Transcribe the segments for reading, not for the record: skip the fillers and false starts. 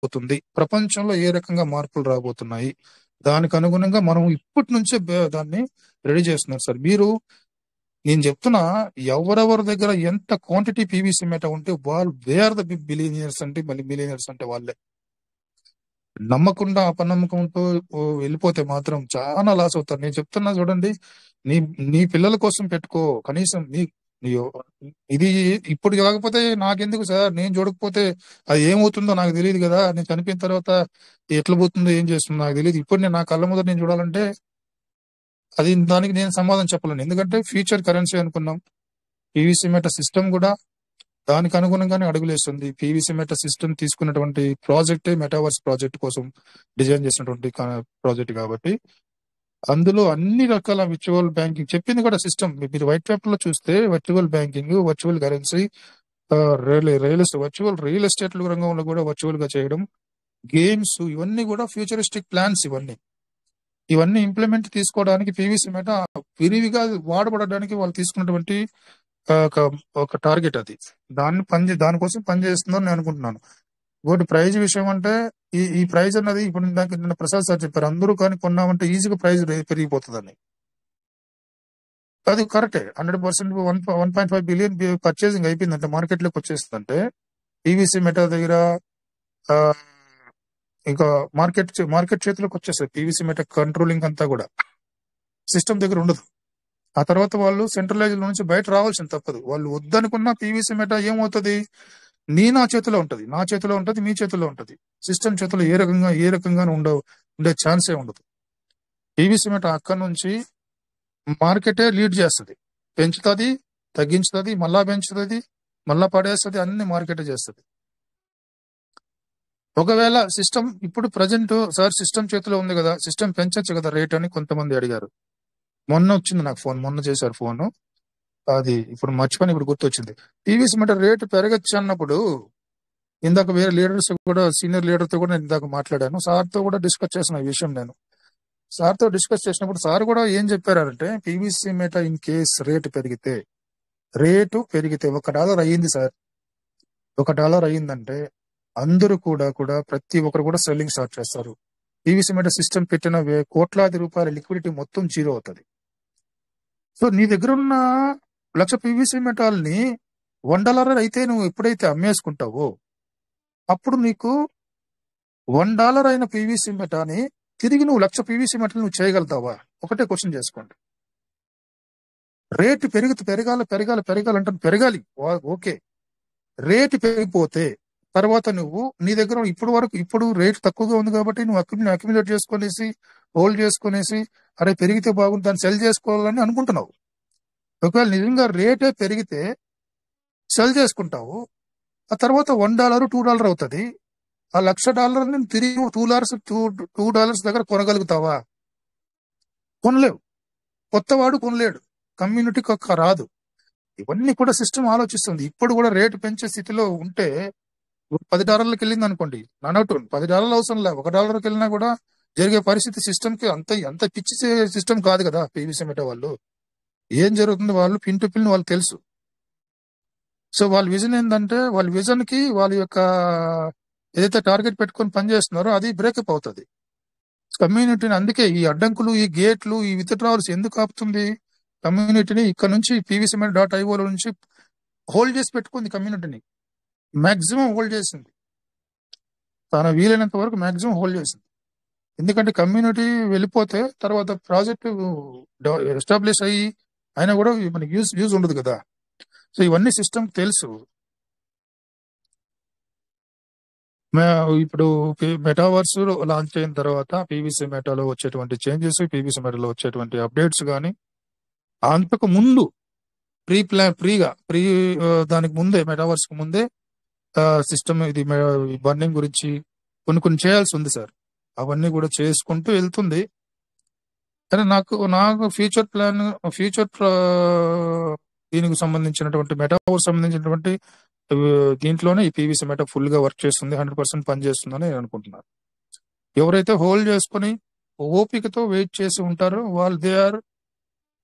రాబోతుంది, ప్రపంచంలో ఏ రకంగా మార్పులు రాబోతున్నాయి, దానికి అనుగుణంగా మనం ఇప్పటి నుంచే దాన్ని రెడీ చేస్తున్నారు సార్. నేను చెప్తున్నా, ఎవరెవరి దగ్గర ఎంత క్వాంటిటీ పీవీసీ మెటా ఉంటే వాళ్ళు they are the big billionaires అంటే, మళ్ళీ మిలియనియర్స్ అంటే వాళ్ళే. నమ్మకుండా అపనమ్మకంతో వెళ్ళిపోతే మాత్రం చాలా లాస్ అవుతారు. నేను చెప్తున్నా చూడండి, నీ నీ పిల్లల కోసం పెట్టుకో, కనీసం నీ ఇది ఇప్పుడు కాకపోతే నాకెందుకు సార్, నేను చూడకపోతే అది ఏమవుతుందో నాకు తెలియదు కదా, నేను చనిపోయిన తర్వాత ఎట్లా పోతుందో ఏం చేస్తుందో నాకు తెలియదు. ఇప్పుడు నేను నా కళ్ళ ముందర నేను చూడాలంటే అది దానికి నేను సమాధానం చెప్పలేను. ఎందుకంటే ఫ్యూచర్ కరెన్సీ అనుకున్నాం. పీవీసీ మెటా సిస్టమ్ కూడా దానికి అనుగుణంగానే అడుగులేస్తుంది. పీవీసీ మెటా సిస్టమ్ తీసుకున్నటువంటి ప్రాజెక్టే మెటావర్స్ ప్రాజెక్ట్ కోసం డిజైన్ చేసినటువంటి ప్రాజెక్ట్ కాబట్టి అందులో అన్ని రకాల వర్చువల్ బ్యాంకింగ్ చెప్పింది కూడా సిస్టమ్. మీరు వైట్ పేపర్ లో చూస్తే virtual banking, virtual currency, virtual real estate రంగంలో కూడా వర్చువల్ గా చేయడం, గేమ్స్, ఇవన్నీ కూడా ఫ్యూచరిస్టిక్ ప్లాన్స్. ఇవన్నీ ఇంప్లిమెంట్ తీసుకోవడానికి పీవీసీ మెటా విరివిగా వాడబడడానికి వాళ్ళు తీసుకున్నటువంటి ఒక టార్గెట్ అది. దానికోసం పనిచేస్తుందని నేను అనుకుంటున్నాను. ఇంకోటి ప్రైజ్ విషయం అంటే, ఈ ప్రైజ్ అన్నది ఇప్పుడు నిన్న ప్రసాద్ సార్ చెప్పారు, అందరూ కానీ కొన్నామంటే ఈజీగా ప్రైజ్ పెరిగిపోతుందని. అది కరెక్టే. 100% 1.5 బిలియన్ పర్చేసింగ్ అయిపోయిందంటే, మార్కెట్ లోకి వచ్చేస్తుందంటే పీవీసీ మెటా దగ్గర ఇంకా మార్కెట్ చేతిలోకి వచ్చేస్తుంది. పీవీసీ మెటా కంట్రోలింగ్ అంతా కూడా సిస్టమ్ దగ్గర ఉండదు. ఆ తర్వాత వాళ్ళు సెంట్రలైజ్ నుంచి బయట రావాల్సింది తప్పదు. వాళ్ళు వద్దనుకున్న పీవీసీ మెటా ఏమవుతుంది, నా చేతిలో ఉంటది, నా చేతిలో ఉంటది, మీ చేతిలో ఉంటది. సిస్టమ్ చేతిలో ఏ రకంగా ఉండే ఛాన్సే ఉండదు. పీవీసీ మెటా అక్కడి నుంచి మార్కెటే లీడ్ చేస్తుంది, పెంచుతుంది, తగ్గించుతుంది, మళ్ళా పెంచుతుంది, మళ్ళా పడేస్తుంది, అన్ని మార్కెటే చేస్తుంది. ఒకవేళ సిస్టమ్ ఇప్పుడు ప్రజెంట్ సార్ సిస్టమ్ చేతిలో ఉంది కదా, సిస్టమ్ పెంచొచ్చు కదా రేట్ అని కొంతమంది అడిగారు. మొన్న వచ్చింది నాకు ఫోన్, మొన్న చేశారు ఫోన్, అది ఇప్పుడు మర్చిపోయి ఇప్పుడు గుర్తొచ్చింది. పీవీసీ మెటా రేటు పెరగచ్చు అన్నప్పుడు ఇందాక వేరే లీడర్స్ కూడా, సీనియర్ లీడర్తో కూడా నేను ఇందాక మాట్లాడాను, సార్తో కూడా డిస్కస్ చేసిన ఈ విషయం. నేను సార్తో డిస్కస్ చేసినప్పుడు సార్ కూడా ఏం చెప్పారంటే, PVC meta in case rate పెరిగితే $1 అయ్యింది సార్, $1 అయ్యిందంటే అందరూ కూడా ప్రతి ఒక్కరు కూడా సెల్లింగ్ స్టార్ట్ చేస్తారు. పీవీసీ మెటా సిస్టమ్ పెట్టిన కోట్లాది రూపాయల లిక్విడిటీ మొత్తం జీరో అవుతుంది. సో నీ దగ్గర ఉన్న 1,00,000 పీవీసీ మెటాల్ని $1 అయితే నువ్వు ఎప్పుడైతే అమ్మేసుకుంటావో అప్పుడు నీకు $1 అయిన పీవీసీ మెటాని తిరిగి నువ్వు 1,00,000 పీవీసీ మెటల్ నువ్వు చేయగలుగుతావా? ఒకటే క్వశ్చన్ చేసుకోండి. రేటు పెరగాలంటే పెరగాలి, ఓకే. రేటు పెరిగిపోతే తర్వాత నువ్వు నీ దగ్గర ఇప్పుడు రేటు తక్కువగా ఉంది కాబట్టి నువ్వు అక్యుములేట్ చేసుకునేసి, హోల్డ్ చేసుకునేసి, అరే పెరిగితే బాగుంది దాన్ని సెల్ చేసుకోవాలని అనుకుంటున్నావు. ఒకవేళ నిజంగా రేటే పెరిగితే సెల్ చేసుకుంటావు, ఆ తర్వాత $1, $2 అవుతుంది. ఆ $1,00,000 తిరిగి $2 దగ్గర కొనగలుగుతావా? కొనలేవు. కొత్తవాడు కొనలేడు, కమ్యూనిటీకి రాదు. ఇవన్నీ కూడా సిస్టమ్ ఆలోచిస్తుంది. ఇప్పుడు కూడా రేటు పెంచే స్థితిలో ఉంటే $10 వెళ్ళింది అనుకోండి, నన్ను $10 అవసరం లేదు, $1 వెళ్ళినా కూడా జరిగే పరిస్థితి సిస్టమ్ కి అంత పిచ్చి సిస్టమ్ కాదు కదా. పీవీసీ మెటా వాళ్ళు ఏం జరుగుతుంది, వాళ్ళు పిన్ టు పిన్ వాళ్ళు తెలుసు. సో వాళ్ళ విజన్ ఏంటంటే, వాళ్ళ విజన్ కి వాళ్ళ యొక్క ఏదైతే టార్గెట్ పెట్టుకొని పనిచేస్తున్నారో అది బ్రేకప్ అవుతుంది కమ్యూనిటీని. అందుకే ఈ అడ్డంకులు, ఈ గేట్లు, ఈ విత్డ్రావల్స్ ఎందుకు ఆపుతుంది కమ్యూనిటీని? ఇక్కడ నుంచి పీవీసీ మెటా .io నుంచి హోల్డ్ చేసి పెట్టుకుంది కమ్యూనిటీని, మాక్సిమం హోల్డ్ చేసింది, తన వీలైనంత వరకు మాక్సిమం హోల్డ్ చేసింది. ఎందుకంటే కమ్యూనిటీ వెళ్ళిపోతే తర్వాత ప్రాజెక్ట్ ఎస్టాబ్లిష్ అయినా కూడా మనకి యూజ్ ఉండదు కదా. సో ఇవన్నీ సిస్టమ్ తెలుసు. ఇప్పుడు మెటావర్స్ లాంచ్ అయిన తర్వాత పీవీసీ మెటాలో వచ్చేటువంటి చేంజెస్, పీవీసీ మెటాలో వచ్చేటువంటి అప్డేట్స్ కానీ అంతకు ముందు దానికి ముందే, మెటావర్స్ కు ముందే సిస్టమ్ ఇది బర్నింగ్ గురించి కొన్ని చేయాల్సి ఉంది సార్. అవన్నీ కూడా చేసుకుంటూ వెళ్తుంది. కానీ నాకు ఫ్యూచర్ దీనికి సంబంధించినటువంటి మెటావర్స్ సంబంధించినటువంటి దీంట్లోనే ఈ పీవీసీ మెటా ఫుల్ గా వర్క్ చేస్తుంది, 100% పనిచేస్తుందని నేను అనుకుంటున్నాను. ఎవరైతే హోల్డ్ చేసుకుని ఓపికతో వెయిట్ చేసి ఉంటారో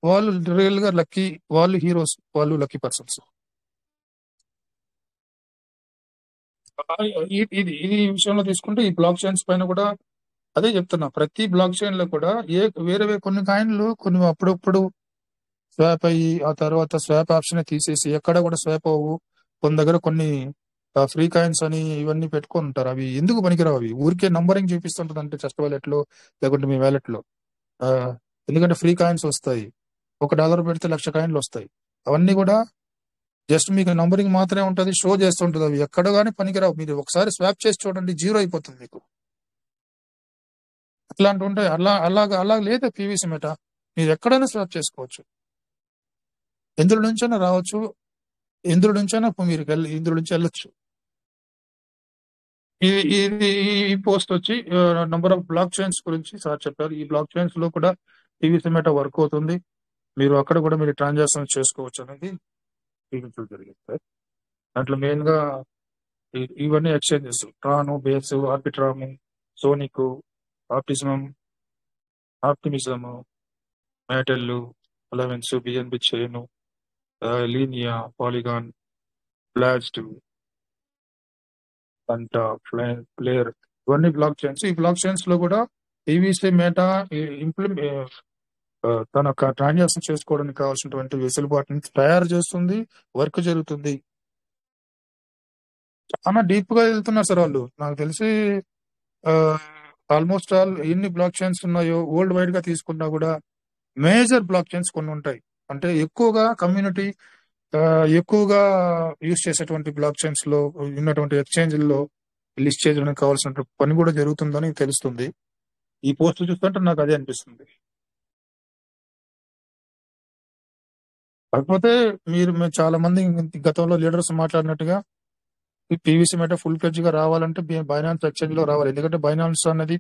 వాళ్ళు రియల్ గా లక్కీ, వాళ్ళు హీరోస్, వాళ్ళు లక్కీ పర్సన్స్. ఇది ఇది విషయంలో తీసుకుంటే ఈ బ్లాక్ చైన్స్ పైన కూడా అదే చెప్తున్నా. ప్రతి బ్లాక్ చైన్ లో కూడా వేరే వేరే కొన్ని కాయిన్లు కొన్ని అప్పుడప్పుడు స్వాప్ అయ్యి ఆ తర్వాత స్వాప్ ఆప్షన్ తీసేసి ఎక్కడ కూడా స్వాప్ అవ్వు. కొన్ని దగ్గర కొన్ని ఫ్రీ కాయిన్స్ అని ఇవన్నీ పెట్టుకొని ఉంటారు. అవి ఎందుకు పనికిరావు? అవి ఊరికే నంబరింగ్ చూపిస్తుంటది అంటే చెస్ట్ వ్యాలెట్ లో లేకుంటే మీ వ్యాలెట్ లో. ఆ, ఎందుకంటే ఫ్రీ కాయిన్స్ వస్తాయి. $1 పెడితే 1,00,000 కాయిన్లు వస్తాయి. అవన్నీ కూడా జస్ట్ మీకు నంబరింగ్ మాత్రమే ఉంటది, షో చేస్తుంటది. అవి ఎక్కడ కానీ పనికిరావు. మీరు ఒకసారి స్వాప్ చేసి చూడండి, జీరో అయిపోతుంది మీకు. అట్లాంటి ఉంటాయి. అలా లేదా పీవీసీ మెటా మీరు ఎక్కడైనా స్వాప్ చేసుకోవచ్చు. ఎందులో నుంచైనా రావచ్చు, ఎందులో నుంచైనా మీరు ఇందులో నుంచి వెళ్ళొచ్చు. ఇది ఇది ఈ పోస్ట్ వచ్చి నంబర్ ఆఫ్ బ్లాక్ చైన్స్ గురించి సార్ చెప్పారు. ఈ బ్లాక్ చైన్స్ లో కూడా పీవీసీ మెటా వర్క్ అవుతుంది. మీరు అక్కడ కూడా మీరు ట్రాన్సాక్షన్ చేసుకోవచ్చు అనేది చూపించడం జరిగింది సార్. దాంట్లో మెయిన్ గా ఇవన్నీ exchanges Tron, Base, Arbitrum, Sonic, ఆప్టిజం, ఆప్టిమిజం, మేటెల్, అలవెన్స్, BNB chain, Linea, Polygon, Blast, పంటా, ప్లేయర్, ఇవన్నీ బ్లాక్ చైన్స్. ఈ బ్లాక్ చైన్స్ లో కూడా పీవీసీ మెటా తన ట్రాన్సాక్షన్ చేసుకోవడానికి కావాల్సినటువంటి వెసులుబాటుని తయారు చేస్తుంది. వర్క్ జరుగుతుంది. చాలా డీప్ గా వెళ్తున్నారు సార్ వాళ్ళు. నాకు తెలిసి ఆల్మోస్ట్ ఆల్ ఎన్ని బ్లాక్ చైన్స్ ఉన్నాయో వరల్డ్ వైడ్ గా తీసుకున్నా కూడా మేజర్ బ్లాక్ చైన్స్ కొన్ని ఉంటాయి. అంటే ఎక్కువగా కమ్యూనిటీ ఎక్కువగా యూజ్ చేసేటువంటి బ్లాక్ చైన్స్ లో ఉన్నటువంటి ఎక్స్చేంజ్ల్లో లిస్ట్ చేయడానికి కావాల్సిన పని కూడా జరుగుతుందని తెలుస్తుంది. ఈ పోస్ట్ చూస్తుంటే నాకు అదే అనిపిస్తుంది. కాకపోతే మేము చాలా మంది గతంలో లీడర్స్ మాట్లాడినట్టుగా ఈ పీవీసీ మెటా ఫుల్ ఫ్లెడ్జ్ గా రావాలంటే బైనాన్స్ ఎక్స్చేంజ్ లో రావాలి. ఎందుకంటే బైనాన్స్ అనేది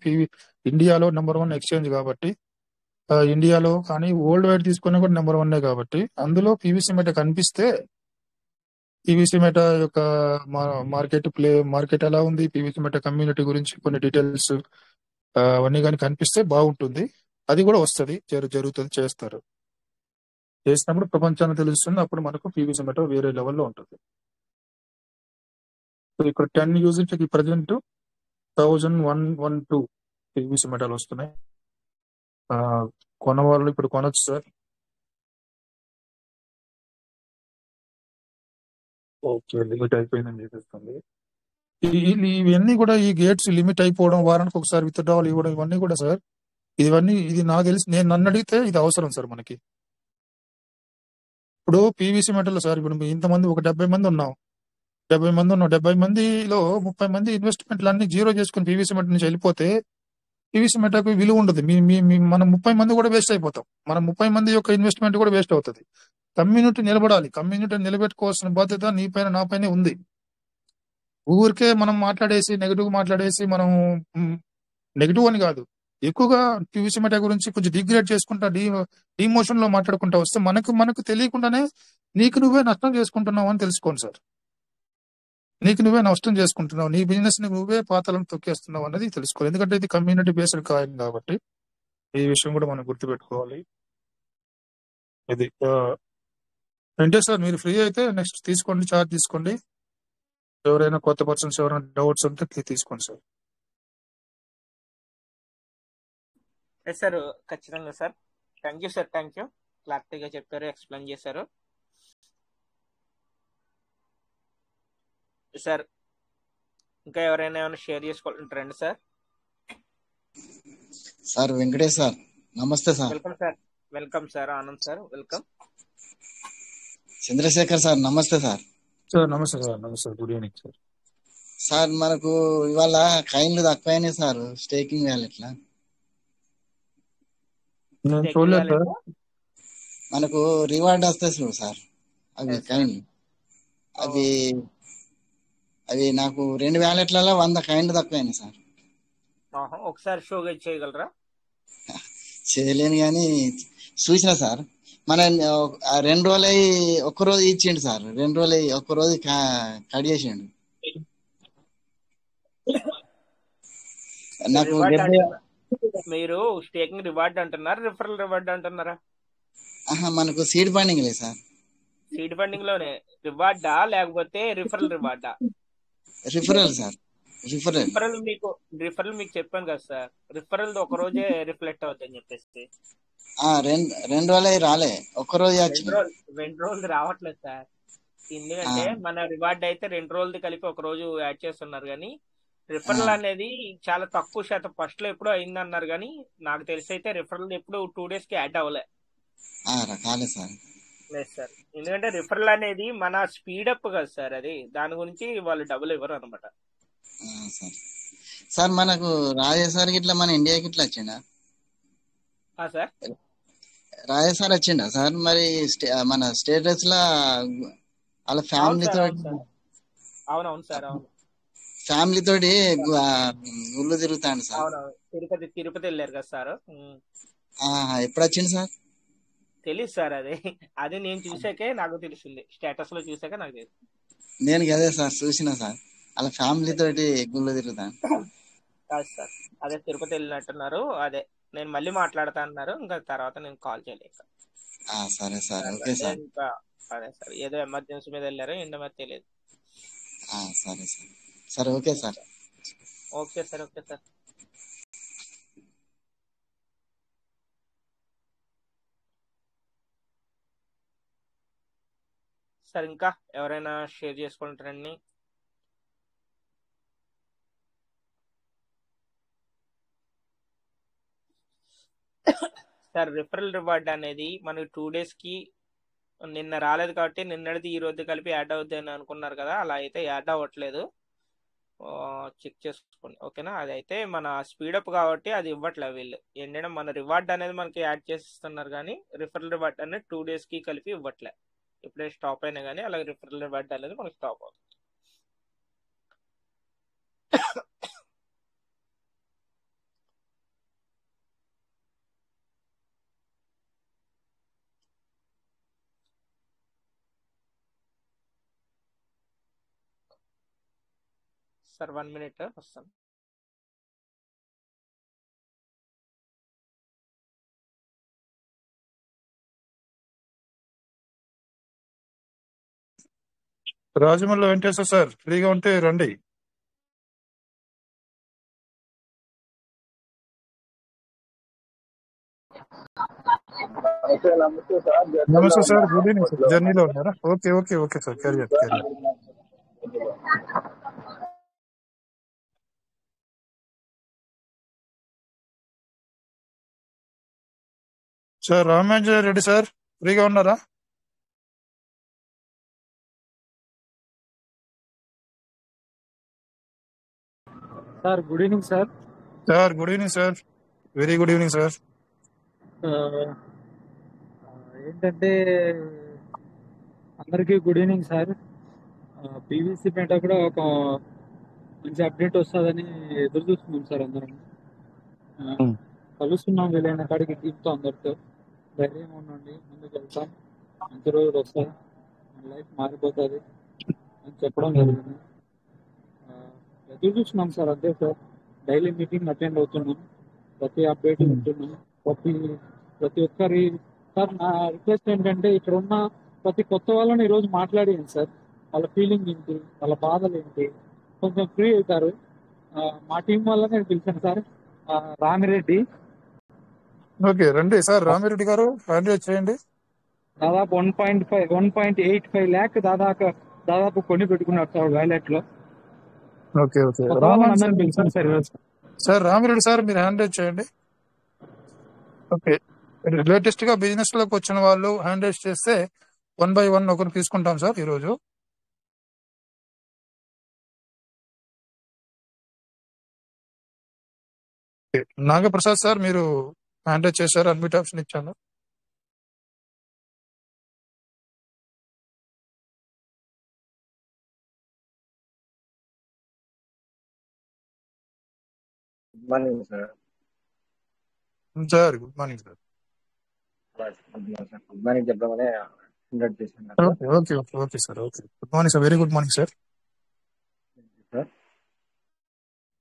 ఇండియాలో నెంబర్ 1 ఎక్స్చేంజ్ కాబట్టి, ఇండియాలో కానీ వరల్డ్ వైడ్ తీసుకున్నా కూడా నెంబర్ 1 కాబట్టి అందులో పీవీసీ మెటా కనిపిస్తే పీవీసీ మెటా యొక్క మార్కెట్ ఎలా ఉంది, పీవీసీ మెటా కమ్యూనిటీ గురించి కొన్ని డీటెయిల్స్ అవన్నీ కానీ కనిపిస్తే బాగుంటుంది. అది కూడా వస్తుంది, జరుగుతుంది, చేస్తారు. చేసినప్పుడు ప్రపంచాన్ని తెలుస్తుంది. అప్పుడు మనకు పీవీసీ మెటా వేరే లెవెల్లో ఉంటుంది. సో ఇక్కడ 10 యూజర్స్ కి ప్రజెంట్ 1112 పీవీసీ మెటాలు వస్తున్నాయి. కొన్న వాళ్ళు ఇప్పుడు కొనొచ్చు సార్. ఓకే, లిమిట్ అయిపోయిందని చూపిస్తుంది. ఇవన్నీ కూడా ఈ గేట్స్ లిమిట్ అయిపోవడం, వారానికి ఒకసారి విత్డ్రావల్ ఇవ్వడం, ఇవన్నీ కూడా సార్ ఇది నాకు తెలిసి నన్ను అడిగితే ఇది అవసరం సార్ మనకి. ఇప్పుడు పీవీసీ మెటల్ సార్ ఇప్పుడు ఇంతమంది ఒక 70 మంది ఉన్నాం. 70 మందిలో 30 మంది ఇన్వెస్ట్మెంట్లు అన్ని జీరో చేసుకుని పీవీసీ మెటల్ నుంచి వెళ్ళిపోతే పీవీసీ మెటాకు విలువ ఉండదు. మనం 30 మంది కూడా వేస్ట్ అయిపోతాం. మనం 30 మంది యొక్క ఇన్వెస్ట్మెంట్ కూడా వేస్ట్ అవుతుంది. కమ్యూనిటీ నిలబడాలి. కమ్యూనిటీ నిలబెట్టుకోవాల్సిన బాధ్యత నీ పైన నా పైన ఉంది. ఊరికే మనం నెగిటివ్ మాట్లాడేసి మనం నెగిటివ్ అని కాదు, ఎక్కువగా పీవీసీ మెటా గురించి కొంచెం డిగ్రేడ్ చేసుకుంటా డిమోషన్ లో మాట్లాడుకుంటా వస్తే మనకు తెలియకుండానే నీకు నువ్వే నష్టం చేసుకుంటున్నావు అని తెలుసుకోండి సార్. నీకు నువ్వే నష్టం చేసుకుంటున్నావు, నీ బిజినెస్ ని నువ్వే పాతాలను తొక్కేస్తున్నావు అనేది తెలుసుకోవాలి. ఎందుకంటే ఇది కమ్యూనిటీ బేస్డ్ కాయిన్ కాబట్టి ఈ విషయం కూడా మనం గుర్తుపెట్టుకోవాలి. ఇది అంటే సార్ మీరు ఫ్రీ అయితే నెక్స్ట్ తీసుకోండి, చార్జ్ తీసుకోండి. ఎవరైనా కొత్త పర్సన్స్ ఎవరైనా డౌట్స్ ఉంటే తీసుకోండి సార్. ఎస్ సార్, ఖచ్చితంగా sir. Thank you sir, thank you. క్లారిటీగా చెప్పారు, ఎక్స్ప్లెయిన్ చేశారు సార్. ఇంకా ఎవరైనా ఏమైనా షేర్ చేసుకోవాలంటారండి సార్? సార్ వెంకటేష్ సార్, నమస్తే sir. Welcome sir. Welcome sir. Anand sir, welcome. Chandrashekar sir, నమస్తే సార్. సార్ నమస్తే సార్. నమస్తే, గుడ్ ఈవినింగ్ సార్. సార్ మనకు ఇవాళ కాయిన్లు తక్కువైనాయి సార్ స్టేకింగ్ వ్యాలెట్లా. నేను చూడలేదు సార్. మనకు రివార్డ్ వస్తాయి సార్ అవి కాయిన్లు. అవి నాకు 2 వ్యాలెట్లలో 100 కాయిన్లు తక్కువైనాయి సార్. ఒకసారి షో చేయగలరా? చేయలేను కానీ చూసిన సార్. మన 2 రోజులు అయి ఒక్కరోజు ఇచ్చిండు సార్. 2 రోజులు అయి ఒక్కరోజు కట్ చేసిండు. నాకు మీరు స్టేకింగ్ రివార్డ్ అంటున్నారా, రిఫరల్ రివార్డ్ అంటున్నారా? మనకు సీడ్ ఫండింగ్ లేదు సార్. సీడ్ ఫండింగ్ లోనే రివార్డా లేకపోతే రిఫరల్ రివార్డా? Referral sir, referral. రిఫరల్ మీకు చెప్పాను కదా సార్, రిఫరల్ ఒక రోజే రిఫ్లెక్ట్ అవుతుందని చెప్పేసి. రెండు రోజులు రాలే, ఒక్క రోజు రెండు వచ్చినాయి. రోజులు 2 రోజులు రావట్లేదు సార్. ఎందుకంటే మన రివార్డ్ అయితే 2 రోజులది కలిపి ఒక రోజు యాడ్ చేస్తున్నారు, కానీ రిఫరల్ అనేది చాలా తక్కువ శాతం. ఫస్ట్ లో ఎప్పుడో అయింది అన్నారు, కానీ నాకు తెలిసి అయితే రిఫరల్ ఎప్పుడు 2 days కి యాడ్ అవ్వలే. కాలేదు సార్. లేదు సార్, ఎందుకంటే రిఫరల్ అనేది మన స్పీడప్ కదా సార్, అది దాని గురించి వాళ్ళు డబ్బులు ఇవ్వరు అనమాట. సార్ సార్ మనకు రాజేసార్ ఇట్లా మన ఇండియాకి ఇట్లా వచ్చిండా సార్? రాజేసార్ వచ్చిండా సార్? మరి మన స్టేటస్ లా వాళ్ళ ఫ్యామిలీ తోటి, అవునవును సార్, అవును ఫ్యామిలీ తోటి గుళ్ళు తిరుగుతాండు సార్. అవునవును, తిరుపతి వెళ్ళారు కదా సార్. ఎప్పుడు వచ్చింది సార్? తెలియదు సార్, అది నేను చూసాకే నాకు తెలిసింది, స్టేటస్ లో చూసాక నాకు తెలిసింది. నేను అదే సార్ చూసిన సార్, వాళ్ళ ఫ్యామిలీ తోటి గుళ్ళు తిరుగుతాను. కాదు సార్, అదే తిరుపతి వెళ్ళినట్టున్నారు. అదే నేను మళ్ళీ మాట్లాడతా అన్నారు, ఇంకా తర్వాత నేను కాల్ చేయలేక. సరే సార్, ఓకే సార్. ఇంకా అదే సార్, ఏదో ఎమర్జెన్సీ మీద వెళ్ళారు, ఏంటో మరి తెలియదు. సరే సార్, సరే okay sir. Okay sir, okay sir. Sir ఇంకా ఎవరైనా షేర్ చేసుకుంటారండి? సార్ రిఫరల్ రివార్డ్ అనేది మనకి 2 days కి నిన్న రాలేదు కాబట్టి నిన్నటిది ఈ రోజు కలిపి యాడ్ అవుద్ది అని అనుకున్నారు కదా, అలా అయితే యాడ్ అవ్వట్లేదు. చెక్ చేసుకోండి, ఓకేనా? అది అయితే మన స్పీడప్ కాబట్టి అది ఇవ్వట్లేదు వీళ్ళు. ఏంటంటే మన రివార్డ్ అనేది మనకి యాడ్ చేస్తున్నారు, కానీ రిఫరల్ రివార్డ్ అనేది 2 days కి కలిపి ఇవ్వట్లే. ఇప్పుడే స్టాప్ అయినా కానీ అలాగే రిఫరల్ రివార్డ్ అనేది మనకి స్టాప్ అవుతుంది. సార్ 1 minute వస్తాను. రాజమౌళి వెంకటేశ్వర సార్ ఫ్రీగా ఉంటే రండి. నమస్తే సార్, గుడ్ ఈవినింగ్ సార్. జర్నీలో ఉన్నారా? Okay okay okay sir, carrier carrier. Sir Ramanjaneya Reddy sir ఫ్రీగా ఉన్నారా? Sir good evening sir. Sir good evening sir, very good evening sir. ఏంటంటే అందరికీ గుడ్ ఈవినింగ్ సార్. పీవీసీ పేట కూడా ఒక మంచి అప్డేట్ వస్తుందని ఎదురు చూస్తున్నాం సార్. అందరం కలుస్తున్నాం వీలైన కాడికి టీంతో, అందరితో. ధైర్యం ఉండండి, ముందుకు వెళ్తాం, మంచి రోజులు వస్తాయి, మన లైఫ్ మారిపోతుంది అని చెప్పడం జరిగింది. ఎదురు చూస్తున్నాం సార్, అంతే సార్. డైలీ మీటింగ్ అటెండ్ అవుతున్నాం, ప్రతి అప్డేట్ ఉంటున్నాం, ప్రతి ఒక్కరి. సార్ నా రిక్వెస్ట్ ఏంటంటే ఇక్కడ ఉన్న ప్రతి కొత్త వాళ్ళని ఈరోజు మాట్లాడింది సార్. వాళ్ళ ఫీలింగ్ ఏంటి, వాళ్ళ బాధలు ఏంటి, కొంచెం ఫ్రీ అవుతారు. మా టీం వల్ల నేను పిలిచాను సార్, రామిరెడ్డి. ఓకే రండి సార్, రామిరెడ్డి గారు హ్యాండ్ రైజ్ చేయండి. దాదాపు 1.85 lakh దాదాపు కొని పెట్టుకున్నారు సార్ వ్యాలెట్ లో. ఓకే ఓకే పిలిచాను సార్ ఈరోజు. సార్ రామిరెడ్డి సార్ మీరు హ్యాండ్ రైజ్ చేయండి. ఓకే, లేటెస్ట్ గా బిజినెస్ లోకి వచ్చిన వాళ్ళు హ్యాండ్ రైజ్ చేస్తే 1 by 1 ఒకరు తీసుకుంటాం సార్ ఈరోజు. నాగప్రసాద్ సార్ మీరు హ్యాండ్ రైజ్ చేశారు, అడ్మిట్ ఆప్షన్ ఇచ్చాను. Good morning sir. Sir good morning sir. Good morning చెప్పగానే ఇన్వైట్ చేశాను okay okay okay okay sir, okay. Good morning sir, very good morning sir. Sir.